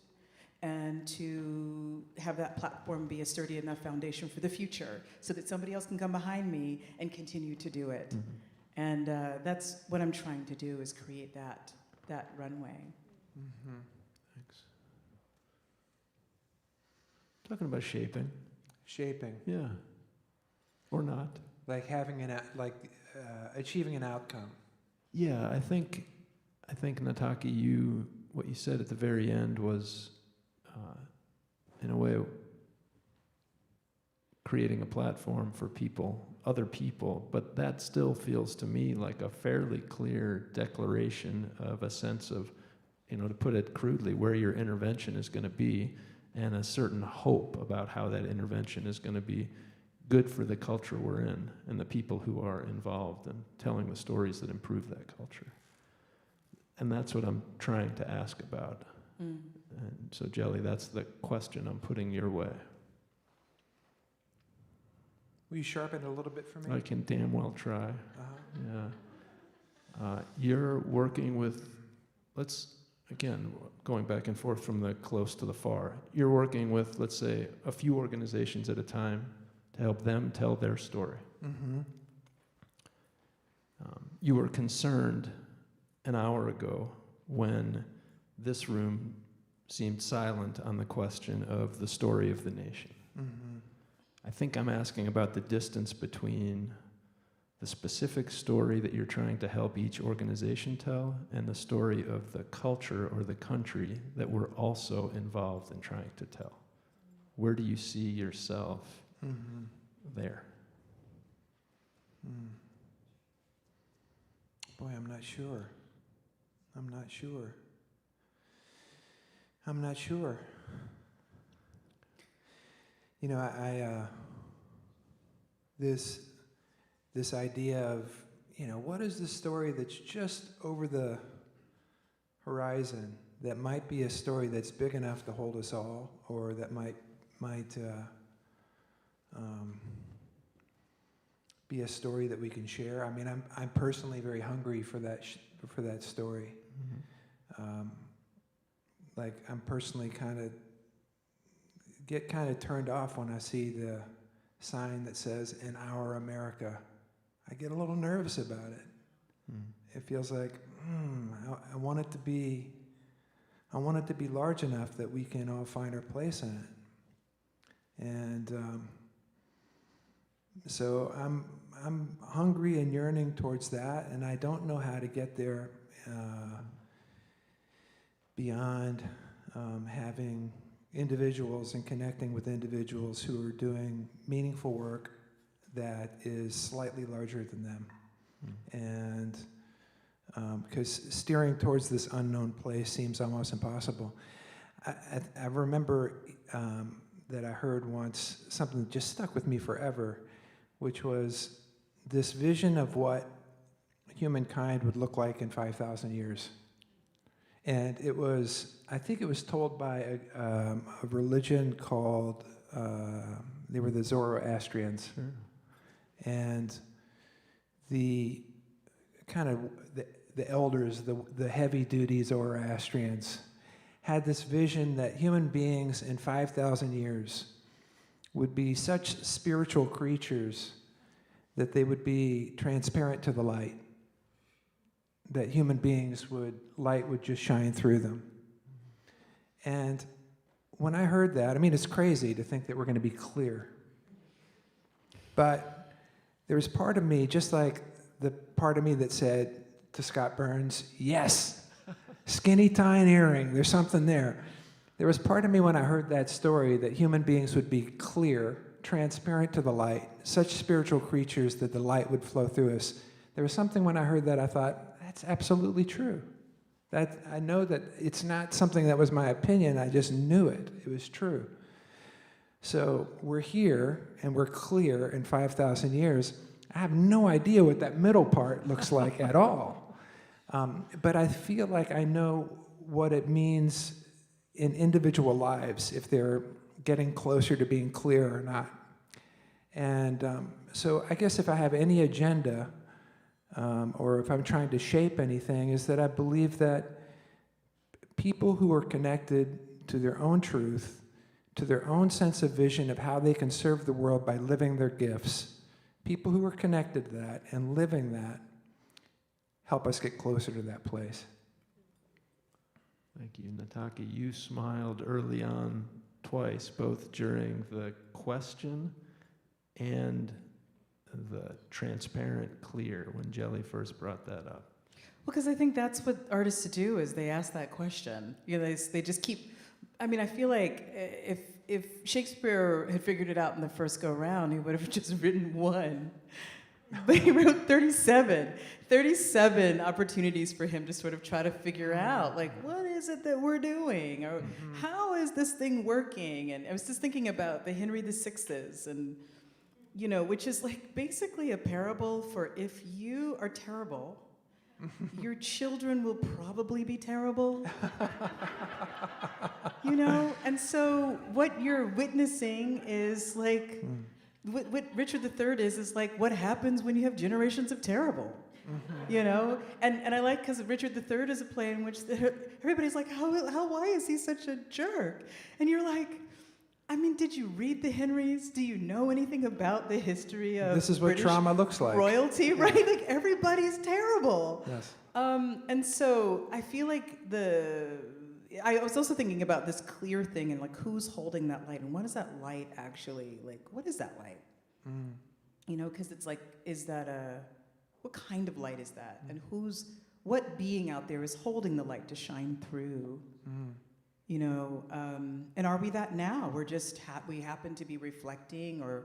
and to have that platform be a sturdy enough foundation for the future so that somebody else can come behind me and continue to do it. And that's what I'm trying to do, is create that runway. Thanks. Talking about shaping. Shaping. Yeah. Or not. Like achieving an outcome. Yeah, I think Nataki, what you said at the very end was, in a way, creating a platform for other people, but that still feels to me like a fairly clear declaration of a sense of, to put it crudely, where your intervention is going to be, and a certain hope about how that intervention is going to be good for the culture we're in and the people who are involved and telling the stories that improve that culture. And that's what I'm trying to ask about. And so, Jelly, that's the question I'm putting your way. Will you sharpen it a little bit for me? I can damn well try. Yeah. You're working with, again, going back and forth from the close to the far. You're working with, let's say, a few organizations at a time to help them tell their story. You were concerned an hour ago when this room seemed silent on the question of the story of the nation. I think I'm asking about the distance between the specific story that you're trying to help each organization tell and the story of the culture or the country that we're also involved in trying to tell. Where do you see yourself there? Boy, I'm not sure. This idea of, what is the story that's just over the horizon that might be a story that's big enough to hold us all, or that might be a story that we can share. I mean, I'm personally very hungry for that story. I'm personally get turned off when I see the sign that says "In Our America." I get a little nervous about it. It feels like I want it to be large enough that we can all find our place in it. And so I'm hungry and yearning towards that, and I don't know how to get there beyond having individuals and connecting with individuals who are doing meaningful work that is slightly larger than them. And because steering towards this unknown place seems almost impossible. I remember that I heard once something that just stuck with me forever, which was this vision of what humankind would look like in 5,000 years. And it was, I think it was told by a religion called, they were the Zoroastrians. Sure. And the kind of the elders, the heavy-duty Zoroastrians, had this vision that human beings in 5,000 years would be such spiritual creatures that they would be transparent to the light, that human beings light would just shine through them. And when I heard that, I mean, it's crazy to think that we're going to be clear. But there was part of me, just like the part of me that said to Scott Burns, yes, skinny tie and earring, there's something there. There was part of me when I heard that story that human beings would be clear, transparent to the light, such spiritual creatures that the light would flow through us. There was something when I heard that I thought, that's absolutely true. That I know that it's not something that was my opinion, I just knew it. It was true. So we're here and we're clear in 5,000 years. I have no idea what that middle part looks like at all. But I feel like I know what it means in individual lives, if they're getting closer to being clear or not. And so I guess if I have any agenda, or if I'm trying to shape anything, is that I believe that people who are connected to their own truth, to their own sense of vision of how they can serve the world by living their gifts, people who are connected to that and living that, help us get closer to that place. Thank you, Nataki. You smiled early on twice, both during the question and the transparent clear when Jelly first brought that up. Well, because I think that's what artists do, is they ask that question. You know, they just keep, I mean, I feel like if Shakespeare had figured it out in the first go-round, he would have just written one. But he wrote 37 opportunities for him to sort of try to figure out, like, what is it that we're doing? Or how is this thing working? And I was just thinking about the Henry VI's, and, you know, which is like basically a parable for if you are terrible, your children will probably be terrible. You know? And so what you're witnessing is like, what Richard III is like what happens when you have generations of terrible. You know? And I like, because Richard III is a play in which everybody's like, why is he such a jerk? And you're like, I mean, did you read the Henrys? Do you know anything about the history of This is what British trauma looks like. royalty, right? Like, everybody's terrible. Yes. And so I feel like I was also thinking about this clear thing and like who's holding that light and what is that light actually, like, what is that light? You know, because it's like, what kind of light is that? And what being out there is holding the light to shine through? You know, and are we that now? We're just, we happen to be reflecting, or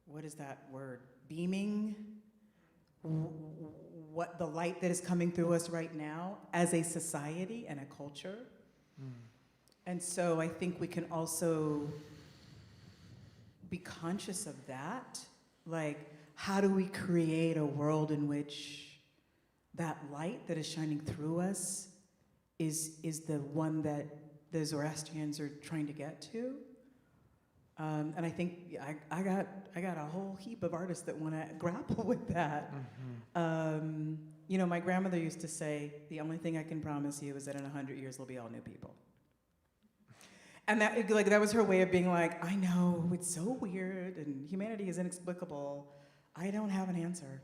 what is that word? Beaming? What the light that is coming through us right now as a society and a culture. And so I think we can also be conscious of that. Like, how do we create a world in which that light that is shining through us is the one that the Zoroastrians are trying to get to? And I think I got a whole heap of artists that want to grapple with that. You know, my grandmother used to say, the only thing I can promise you is that in 100 years we'll be all new people. And that was her way of being like, I know, it's so weird, and humanity is inexplicable. I don't have an answer.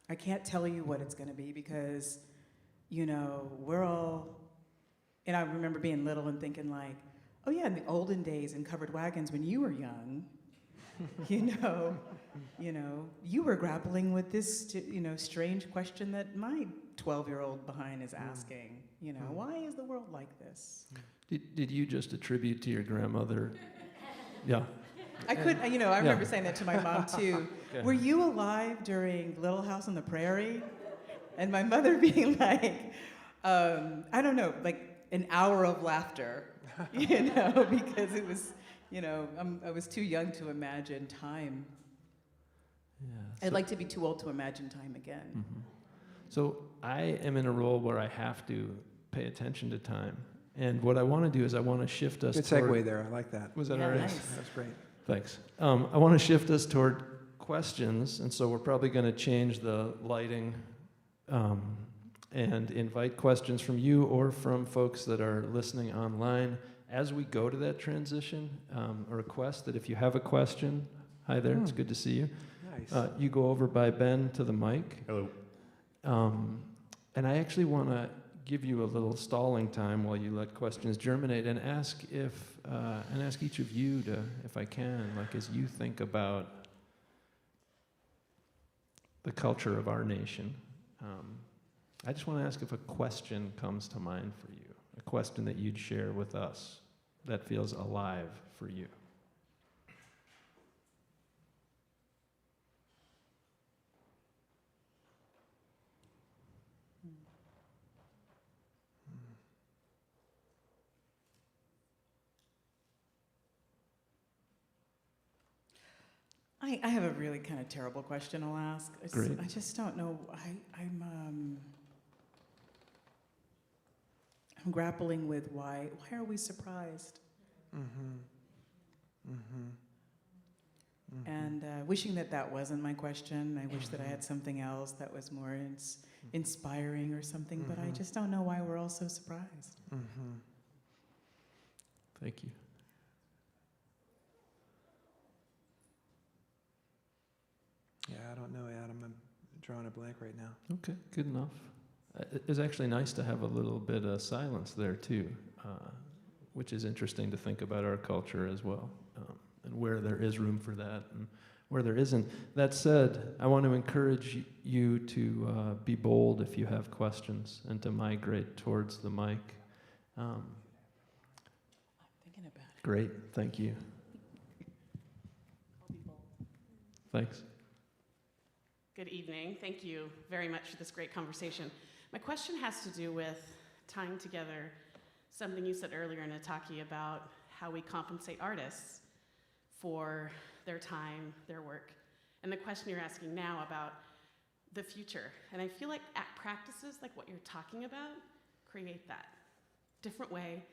I can't tell you what it's going to be because, you know, we're all, and I remember being little and thinking like, oh yeah, in the olden days in covered wagons when you were young, you know, you were grappling with this, strange question that my 12-year-old behind is asking. You know, why is the world like this? Did you just attribute to your grandmother? Yeah. I remember saying that to my mom too. Okay. Were you alive during Little House on the Prairie? And my mother being like, I don't know, like an hour of laughter, you know, because it was, you know, I was too young to imagine time. Yeah. I'd like to be too old to imagine time again. So I am in a role where I have to pay attention to time. And what I want to do is I want to shift us Good toward... segue there. I like that. Was that Yeah, all right? nice. That's great. Thanks. I want to shift us toward questions, and so we're probably going to change the lighting and invite questions from you or from folks that are listening online. As we go to that transition, a request that if you have a question, hi there, it's good to see you. Nice. You go over by Ben to the mic. Hello. And I actually want to give you a little stalling time while you let questions germinate and ask each of you to, if I can, like as you think about the culture of our nation, I just want to ask if a question comes to mind for you, a question that you'd share with us that feels alive for you. I have a really kind of terrible question I'll ask. Great. I just don't know. I'm grappling with why are we surprised? Mm-hmm. Mm-hmm. Mm-hmm. And wishing that wasn't my question. I wish that I had something else that was more inspiring or something, but I just don't know why we're all so surprised. Mm-hmm. Thank you. Yeah, I don't know, Adam. I'm drawing a blank right now. Okay, good enough. It's actually nice to have a little bit of silence there too, which is interesting to think about our culture as well, and where there is room for that and where there isn't. That said, I want to encourage you to be bold if you have questions and to migrate towards the mic. I'm thinking about it. Great, thank you. I'll be bold. Thanks. Good evening. Thank you very much for this great conversation. My question has to do with tying together something you said earlier, Nataki, about how we compensate artists for their time, their work, and the question you're asking now about the future. And I feel like practices like what you're talking about create that different way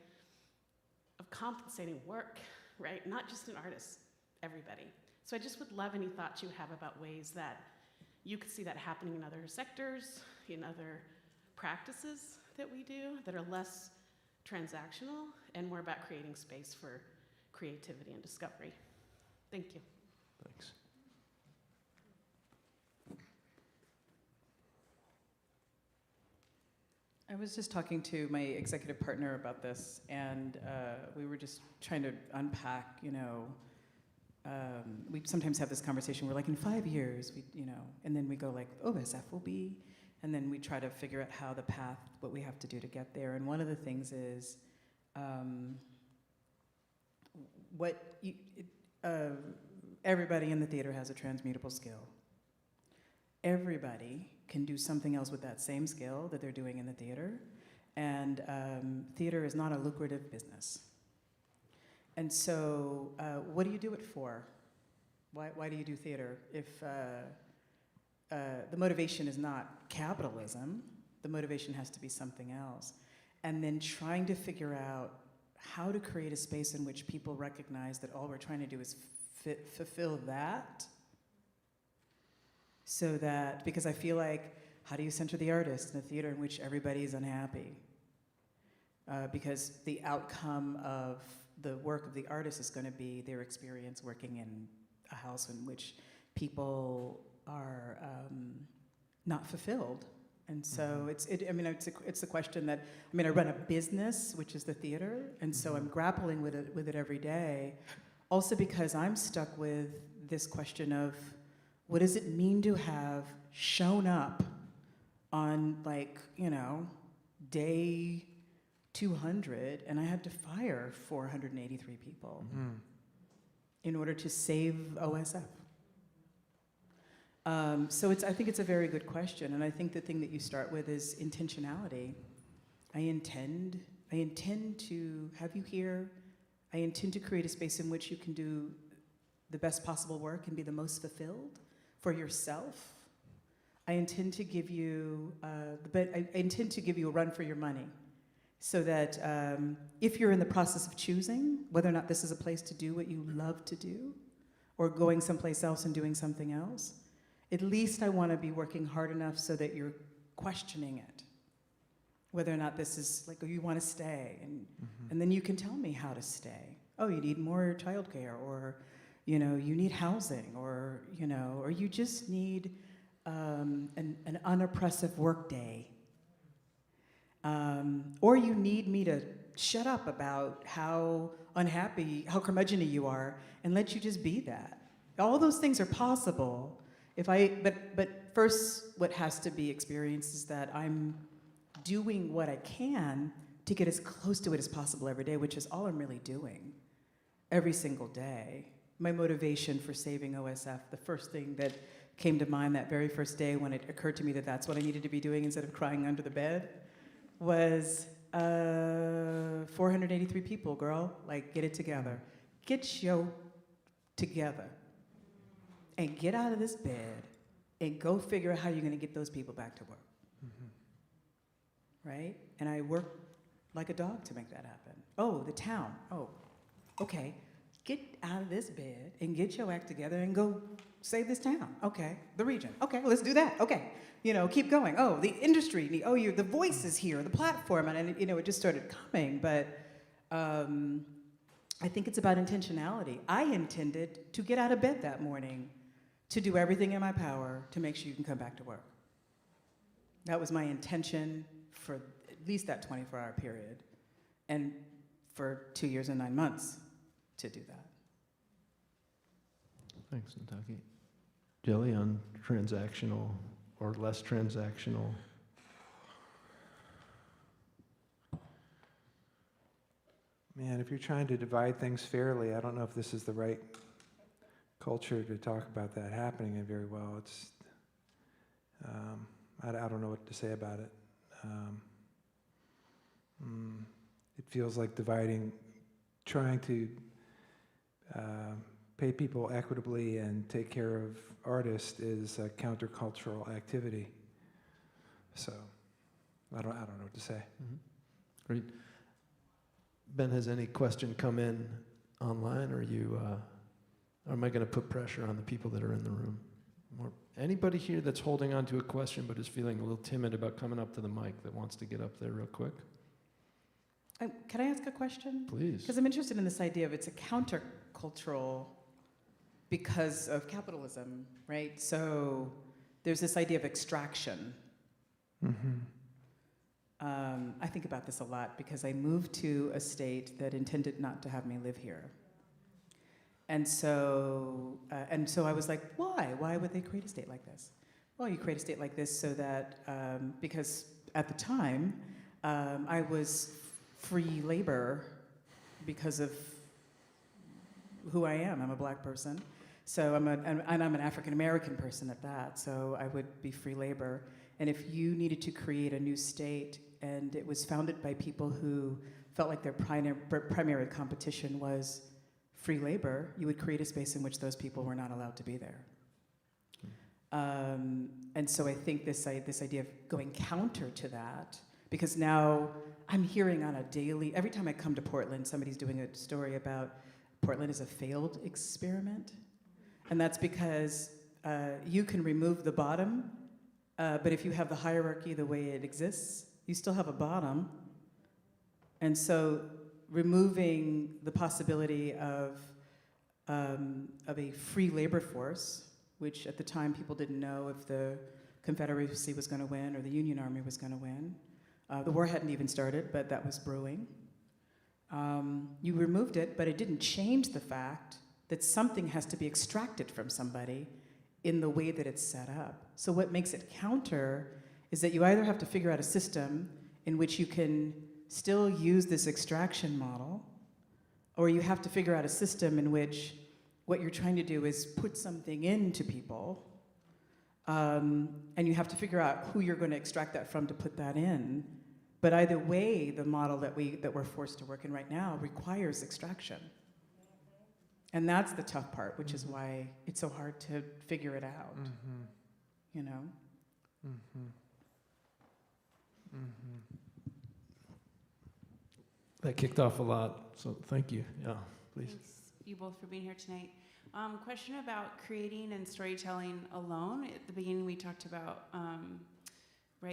of compensating work, right? Not just an artist, everybody. So I just would love any thoughts you have about ways that you could see that happening in other sectors, in other practices that we do that are less transactional and more about creating space for creativity and discovery. Thank you. Thanks. I was just talking to my executive partner about this, and we were just trying to unpack, we sometimes have this conversation, we're like, in 5 years, and then we go like, OSF will be, and then we try to figure out how the path, what we have to do to get there. And one of the things is, everybody in the theater has a transmutable skill. Everybody can do something else with that same skill that they're doing in the theater, and theater is not a lucrative business. And so, what do you do it for? Why do you do theater? If the motivation is not capitalism, the motivation has to be something else. And then trying to figure out how to create a space in which people recognize that all we're trying to do is fulfill that. So that, because I feel like, how do you center the artist in a theater in which everybody's unhappy? Because the outcome of the work of the artist is going to be their experience working in a house in which people are not fulfilled. And so it's the question that, I run a business, which is the theater, and so I'm grappling with it every day. Also because I'm stuck with this question of, what does it mean to have shown up on day 200, and I had to fire 483 people in order to save OSF. So I think it's a very good question, and I think the thing that you start with is intentionality. I intend to have you here. I intend to create a space in which you can do the best possible work and be the most fulfilled for yourself. I intend to give you I intend to give you a run for your money, so that if you're in the process of choosing whether or not this is a place to do what you love to do, or going someplace else and doing something else, at least I want to be working hard enough so that you're questioning it, whether or not this is like, oh, you want to stay, and then you can tell me how to stay. Oh, you need more childcare, or you need housing, or or you just need an unoppressive work day. Or you need me to shut up about how unhappy, how curmudgeon-y you are, and let you just be that. All those things are possible. But first, what has to be experienced is that I'm doing what I can to get as close to it as possible every day, which is all I'm really doing every single day. My motivation for saving OSF, the first thing that came to mind that very first day when it occurred to me that that's what I needed to be doing instead of crying under the bed, was 483 people, girl. Like, get it together. Get your together. And get out of this bed and go figure out how you're going to get those people back to work. Right? And I work like a dog to make that happen. Oh, the town. Oh, okay. Get out of this bed and get your act together and go save this town. Okay. The region. Okay, let's do that. Okay. Keep going. Oh, the industry. Oh, the voice is here, the platform. And it just started coming. But I think it's about intentionality. I intended to get out of bed that morning to do everything in my power to make sure you can come back to work. That was my intention for at least that 24-hour period, and for 2 years and 9 months to do that. Thanks, Nataki. Jelly, on transactional or less transactional. Man, if you're trying to divide things fairly, I don't know if this is the right culture to talk about that happening very well. It's, I don't know what to say about it. It feels like trying to pay people equitably and take care of artists is a countercultural activity. So, I don't know what to say. Great. Ben, has any question come in online, or or am I going to put pressure on the people that are in the room? Anybody here that's holding on to a question but is feeling a little timid about coming up to the mic that wants to get up there real quick? Can I ask a question? Please. Because I'm interested in this idea of it's a countercultural because of capitalism, right? So there's this idea of extraction. I think about this a lot because I moved to a state that intended not to have me live here. And so I was like, why? Why would they create a state like this? Well, you create a state like this so that, because at the time, I was free labor because of who I am. I'm a black person. So I'm an African-American person at that, so I would be free labor. And if you needed to create a new state and it was founded by people who felt like their primary competition was free labor, you would create a space in which those people were not allowed to be there. And so I think this idea of going counter to that, because now I'm hearing on a daily, every time I come to Portland, somebody's doing a story about Portland as a failed experiment. And that's because you can remove the bottom, but if you have the hierarchy the way it exists, you still have a bottom. And so removing the possibility of a free labor force, which at the time people didn't know if the Confederacy was going to win or the Union Army was going to win. The war hadn't even started, but that was brewing. You removed it, but it didn't change the fact that something has to be extracted from somebody in the way that it's set up. So what makes it counter is that you either have to figure out a system in which you can still use this extraction model, or you have to figure out a system in which what you're trying to do is put something into people, and you have to figure out who you're going to extract that from to put that in. But either way, the model that we're forced to work in right now requires extraction. And that's the tough part, which is why it's so hard to figure it out, you know? Mm-hmm. Mm-hmm. That kicked off a lot, so thank you. Yeah, please. Thanks, you both, for being here tonight. Question about creating and storytelling alone. At the beginning, we talked about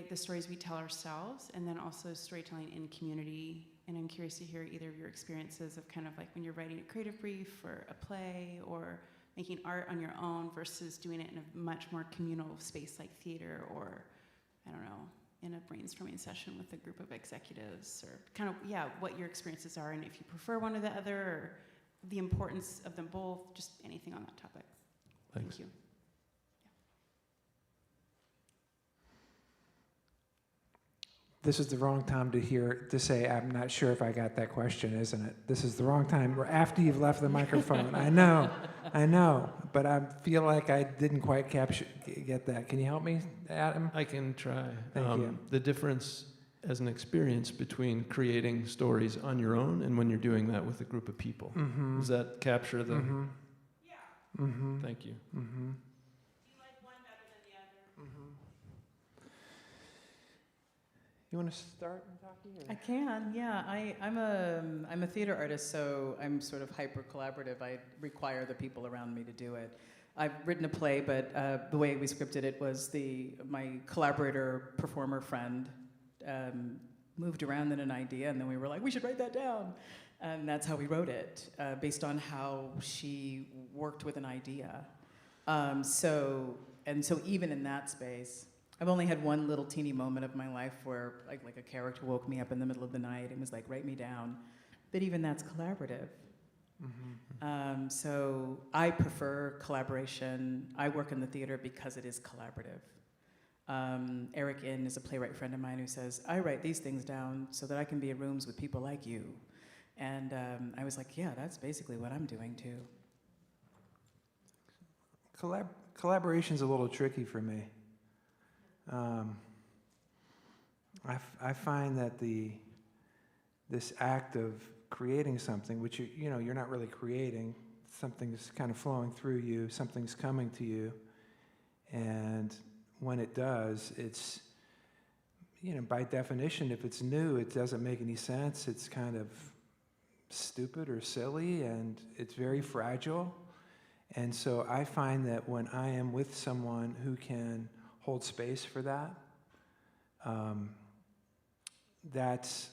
the stories we tell ourselves, and then also storytelling in community. And I'm curious to hear either of your experiences of kind of like when you're writing a creative brief or a play or making art on your own versus doing it in a much more communal space like theater or, I don't know, in a brainstorming session with a group of executives, or kind of, what your experiences are, and if you prefer one or the other, or the importance of them both, just anything on that topic. Thanks. Thank you. This is the wrong time to say, I'm not sure if I got that question, isn't it? This is the wrong time, after you've left the microphone. I know, but I feel like I didn't quite get that. Can you help me, Adam? I can try. Thank you. The difference as an experience between creating stories on your own and when you're doing that with a group of people. Mm-hmm. Does that capture the... Mm-hmm. Yeah. Mm-hmm. Thank you. Mm-hmm. Do you like one better than the other? Mm-hmm. You want to start, Nataki? I can, yeah. I'm a theater artist, so I'm sort of hyper collaborative. I require the people around me to do it. I've written a play, but the way we scripted it was my collaborator performer friend moved around in an idea, and then we were like, we should write that down. And that's how we wrote it, based on how she worked with an idea. So even in that space, I've only had one little teeny moment of my life where like a character woke me up in the middle of the night and was like, write me down. But even that's collaborative. Mm-hmm. So I prefer collaboration. I work in the theater because it is collaborative. Eric Inn is a playwright friend of mine who says, I write these things down so that I can be in rooms with people like you. And I was like, yeah, that's basically what I'm doing too. Collaboration's a little tricky for me. I find that this act of creating something, which you're not really creating, something's kind of flowing through you, something's coming to you, and when it does, it's, by definition, if it's new, it doesn't make any sense. It's kind of stupid or silly, and it's very fragile. And so I find that when I am with someone who can hold space for that, that's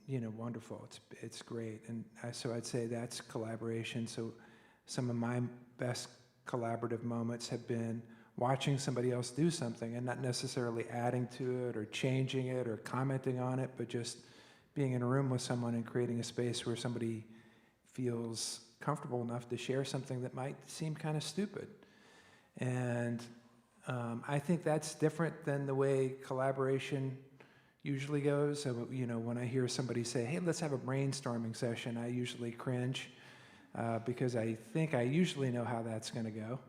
wonderful. It's great. And so I'd say that's collaboration. So some of my best collaborative moments have been watching somebody else do something and not necessarily adding to it or changing it or commenting on it, but just being in a room with someone and creating a space where somebody feels comfortable enough to share something that might seem kind of stupid. And I think that's different than the way collaboration usually goes. So, when I hear somebody say, hey, let's have a brainstorming session, I usually cringe because I think I usually know how that's going to go.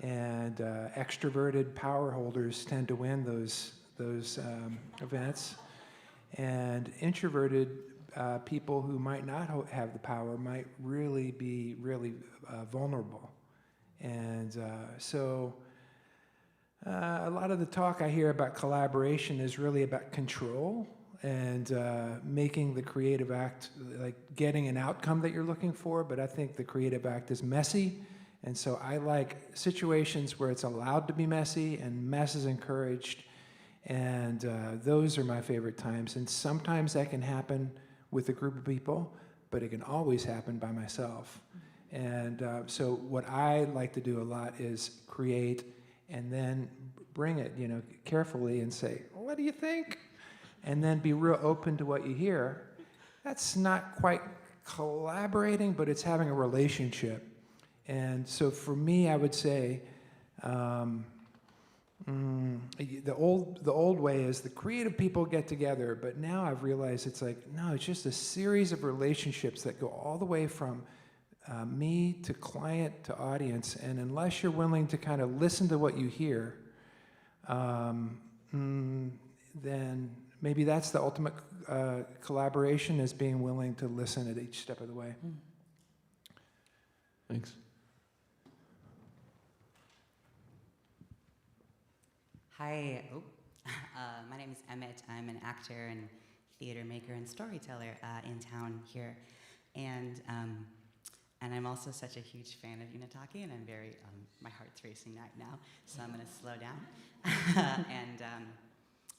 And extroverted power holders tend to win those events. And introverted people who might not have the power might really be vulnerable. And so a lot of the talk I hear about collaboration is really about control and making the creative act, like getting an outcome that you're looking for, but I think the creative act is messy. And so I like situations where it's allowed to be messy and mess is encouraged. And those are my favorite times. And sometimes that can happen with a group of people, but it can always happen by myself. And so what I like to do a lot is create and then bring it, carefully and say, what do you think? And then be real open to what you hear. That's not quite collaborating, but it's having a relationship. And so for me, I would say the old way is the creative people get together, but now I've realized it's like, no, it's just a series of relationships that go all the way from me to client to audience, and unless you're willing to kind of listen to what you hear, then maybe that's the ultimate collaboration, is being willing to listen at each step of the way. Thanks. Hi. My name is Emmett. I'm an actor and theater maker and storyteller in town here. And I'm also such a huge fan of Unitaki, and I'm very, my heart's racing right now, so I'm gonna slow down. And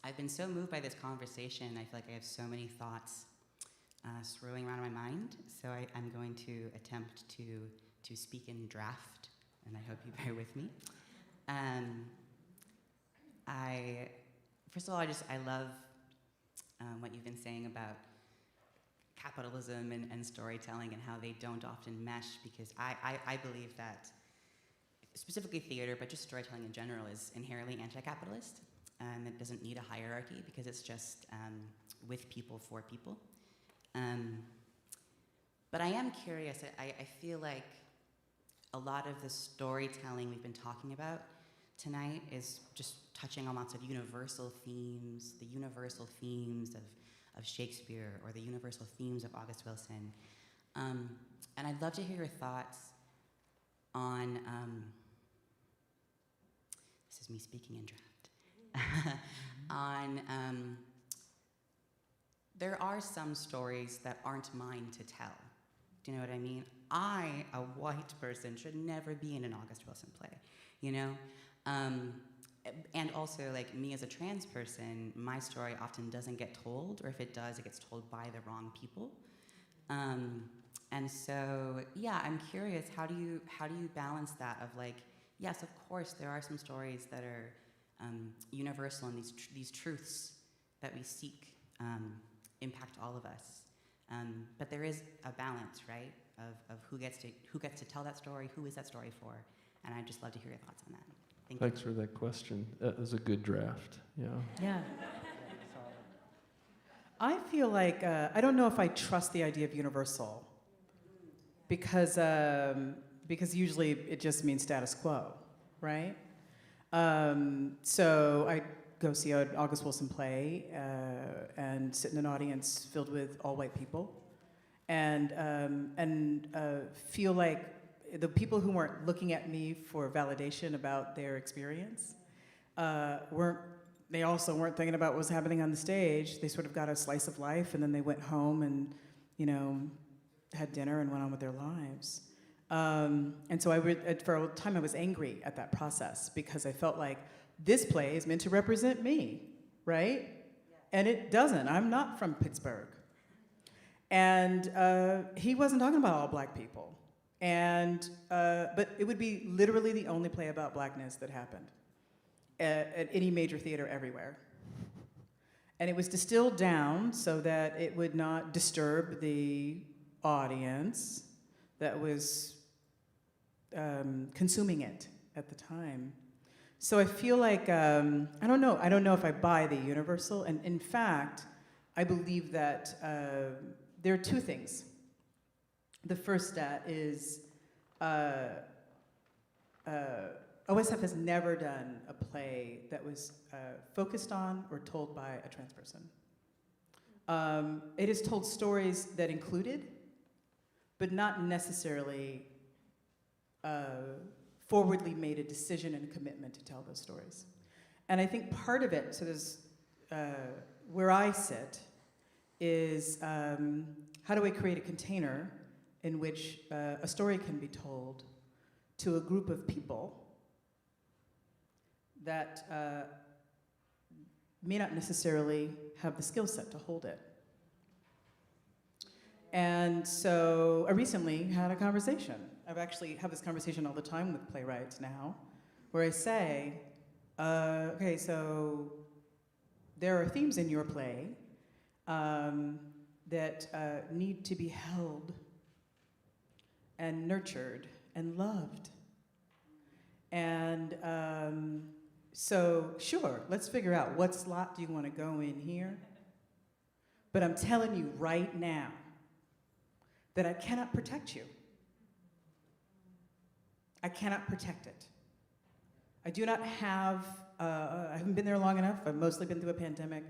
I've been so moved by this conversation. I feel like I have so many thoughts swirling around in my mind, so I'm going to attempt to speak in draft, and I hope you bear with me. First of all, I love what you've been saying about capitalism and storytelling and how they don't often mesh, because I believe that specifically theater, but just storytelling in general, is inherently anti-capitalist. It doesn't need a hierarchy because it's just with people, for people. But I am curious, I feel like a lot of the storytelling we've been talking about tonight is just touching on lots of universal themes, the universal themes of Shakespeare, or the universal themes of August Wilson. And I'd love to hear your thoughts on, this is me speaking in draft, on, there are some stories that aren't mine to tell. Do you know what I mean? I, a white person, should never be in an August Wilson play, you know? And also, like, me as a trans person, my story often doesn't get told, or if it does, it gets told by the wrong people. And so, yeah, I'm curious, how do you balance that of, like, yes, of course, there are some stories that are universal, and these truths that we seek impact all of us. But there is a balance, right, of who gets to tell that story, who is that story for, and I'd just love to hear your thoughts on that. Thanks for that question. That was a good draft. Yeah. Yeah. I feel like, I don't know if I trust the idea of universal, because usually it just means status quo, right? So I go see an August Wilson play and sit in an audience filled with all white people, and feel like the people who weren't looking at me for validation about their experience they also weren't thinking about what was happening on the stage. They sort of got a slice of life, and then they went home and, you know, had dinner and went on with their lives. And so for a time I was angry at that process, because I felt like this play is meant to represent me, right? Yeah. And it doesn't. I'm not from Pittsburgh. And he wasn't talking about all black people. And, but it would be literally the only play about blackness that happened at any major theater everywhere. And it was distilled down so that it would not disturb the audience that was consuming it at the time. So I feel like, I don't know if I buy the universal, and in fact, I believe that there are two things. The first is OSF has never done a play that was focused on or told by a trans person. It has told stories that included, but not necessarily forwardly made a decision and a commitment to tell those stories. And I think part of it, so there's, where I sit, is how do I create a container in which a story can be told to a group of people that may not necessarily have the skill set to hold it. And so I recently had a conversation. I've actually have this conversation all the time with playwrights now, where I say, okay, so there are themes in your play that need to be held and nurtured and loved. And so sure, let's figure out what slot do you want to go in here. But I'm telling you right now that I cannot protect you. I cannot protect it. I do not have, I haven't been there long enough. I've mostly been through a pandemic.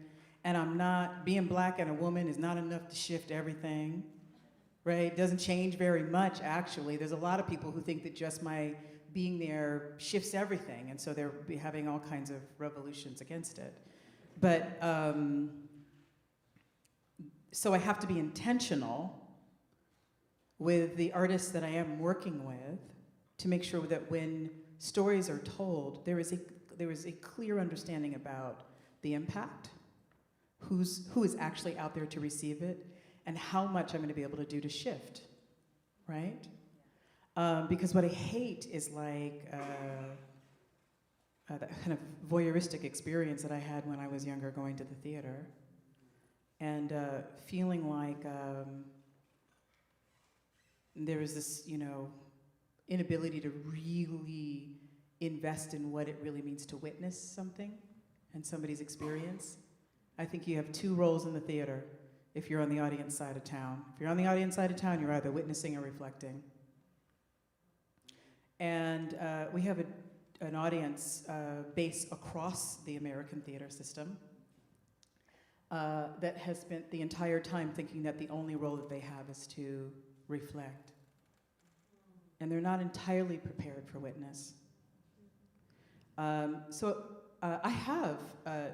And I'm not, being black and a woman is not enough to shift everything, right? It doesn't change very much, actually. There's a lot of people who think that just my being there shifts everything, and so they're having all kinds of revolutions against it. But so I have to be intentional with the artists that I am working with to make sure that when stories are told, there is a clear understanding about the impact, who is actually out there to receive it, and how much I'm going to be able to do to shift, right? Because what I hate is like that kind of voyeuristic experience that I had when I was younger, going to the theater, and feeling like there was this, inability to really invest in what it really means to witness something and somebody's experience. I think you have two roles in the theater if you're on the audience side of town. If you're on the audience side of town, you're either witnessing or reflecting. And we have an audience base across the American theater system that has spent the entire time thinking that the only role that they have is to reflect. And they're not entirely prepared for witness. So I have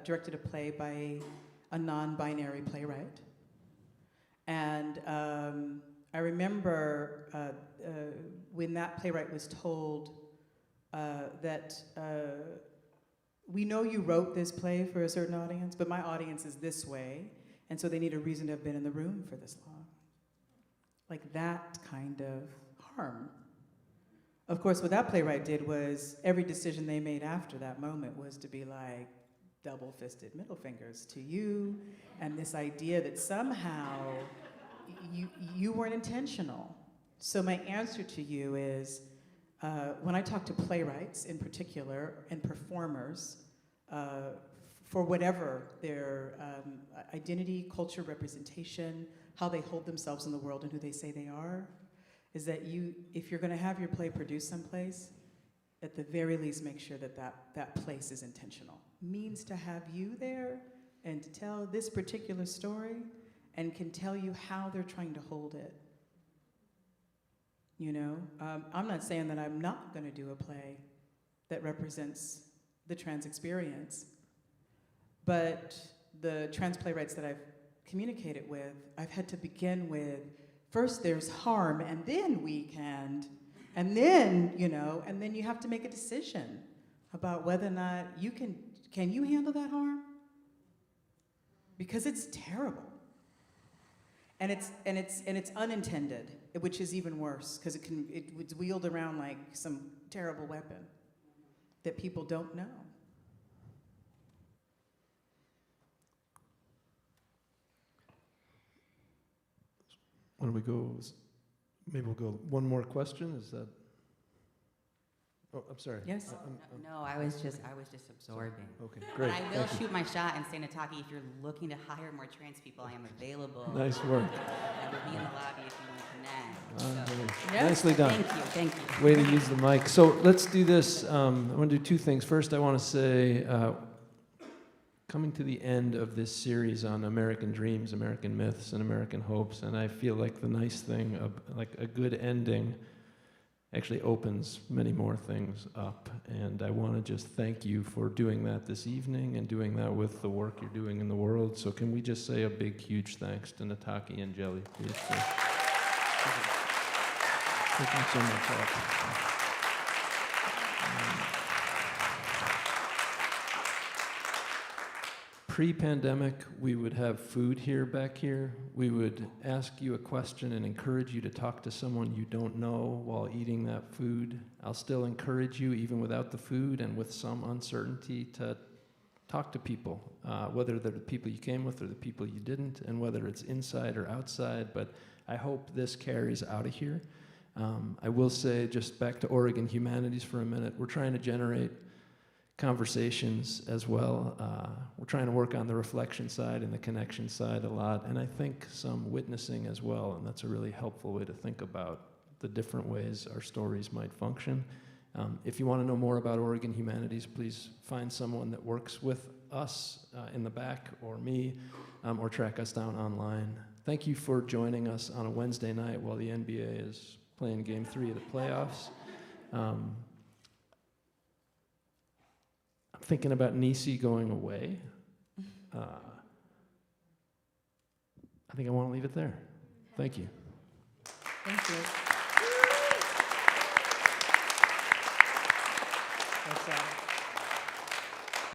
directed a play by a non-binary playwright. And I remember when that playwright was told that we know you wrote this play for a certain audience, but my audience is this way, and so they need a reason to have been in the room for this long. Like that kind of harm. Of course, what that playwright did was every decision they made after that moment was to be like double-fisted middle fingers to you, and this idea that somehow you weren't intentional. So my answer to you is, when I talk to playwrights in particular and performers, for whatever their identity, culture, representation, how they hold themselves in the world and who they say they are, is that if you're going to have your play produced someplace, at the very least make sure that place is intentional. Means to have you there and to tell this particular story and can tell you how they're trying to hold it. I'm not saying that I'm not going to do a play that represents the trans experience, but the trans playwrights that I've communicated with, I've had to begin with, first there's harm, and then weekend, and then, and then you have to make a decision about whether or not you can you handle that harm? Because it's terrible. And it's unintended, which is even worse, because it's wheeled around like some terrible weapon that people don't know. Why don't we go, maybe we'll go one more question, is that? Oh, I'm sorry. Yes? No, I was just absorbing. Okay, great. But I will shoot my shot and say, Nataki, if you're looking to hire more trans people, I am available. Nice work. I will be in the lobby if you want to connect. So. Yes. Nicely done. Thank you. Way to use the mic. So let's do this. I want to do two things. First, I want to say, coming to the end of this series on American dreams, American myths, and American hopes, and I feel like the nice thing, like a good ending, actually opens many more things up. And I want to just thank you for doing that this evening and doing that with the work you're doing in the world. So can we just say a big, huge thanks to Nataki and Jelly, please? Thank you so much. Pre-pandemic, we would have food here, back here. We would ask you a question and encourage you to talk to someone you don't know while eating that food. I'll still encourage you, even without the food and with some uncertainty, to talk to people, whether they're the people you came with or the people you didn't, and whether it's inside or outside. But I hope this carries out of here. I will say, just back to Oregon Humanities for a minute, we're trying to generate conversations as well. We're trying to work on the reflection side and the connection side a lot, and I think some witnessing as well, and that's a really helpful way to think about the different ways our stories might function. If you want to know more about Oregon Humanities, please find someone that works with us in the back, or me, or track us down online. Thank you for joining us on a Wednesday night while the NBA is playing Game 3 of the playoffs. I'm thinking about Nisi going away. I think I want to leave it there. Thank you. Thank you.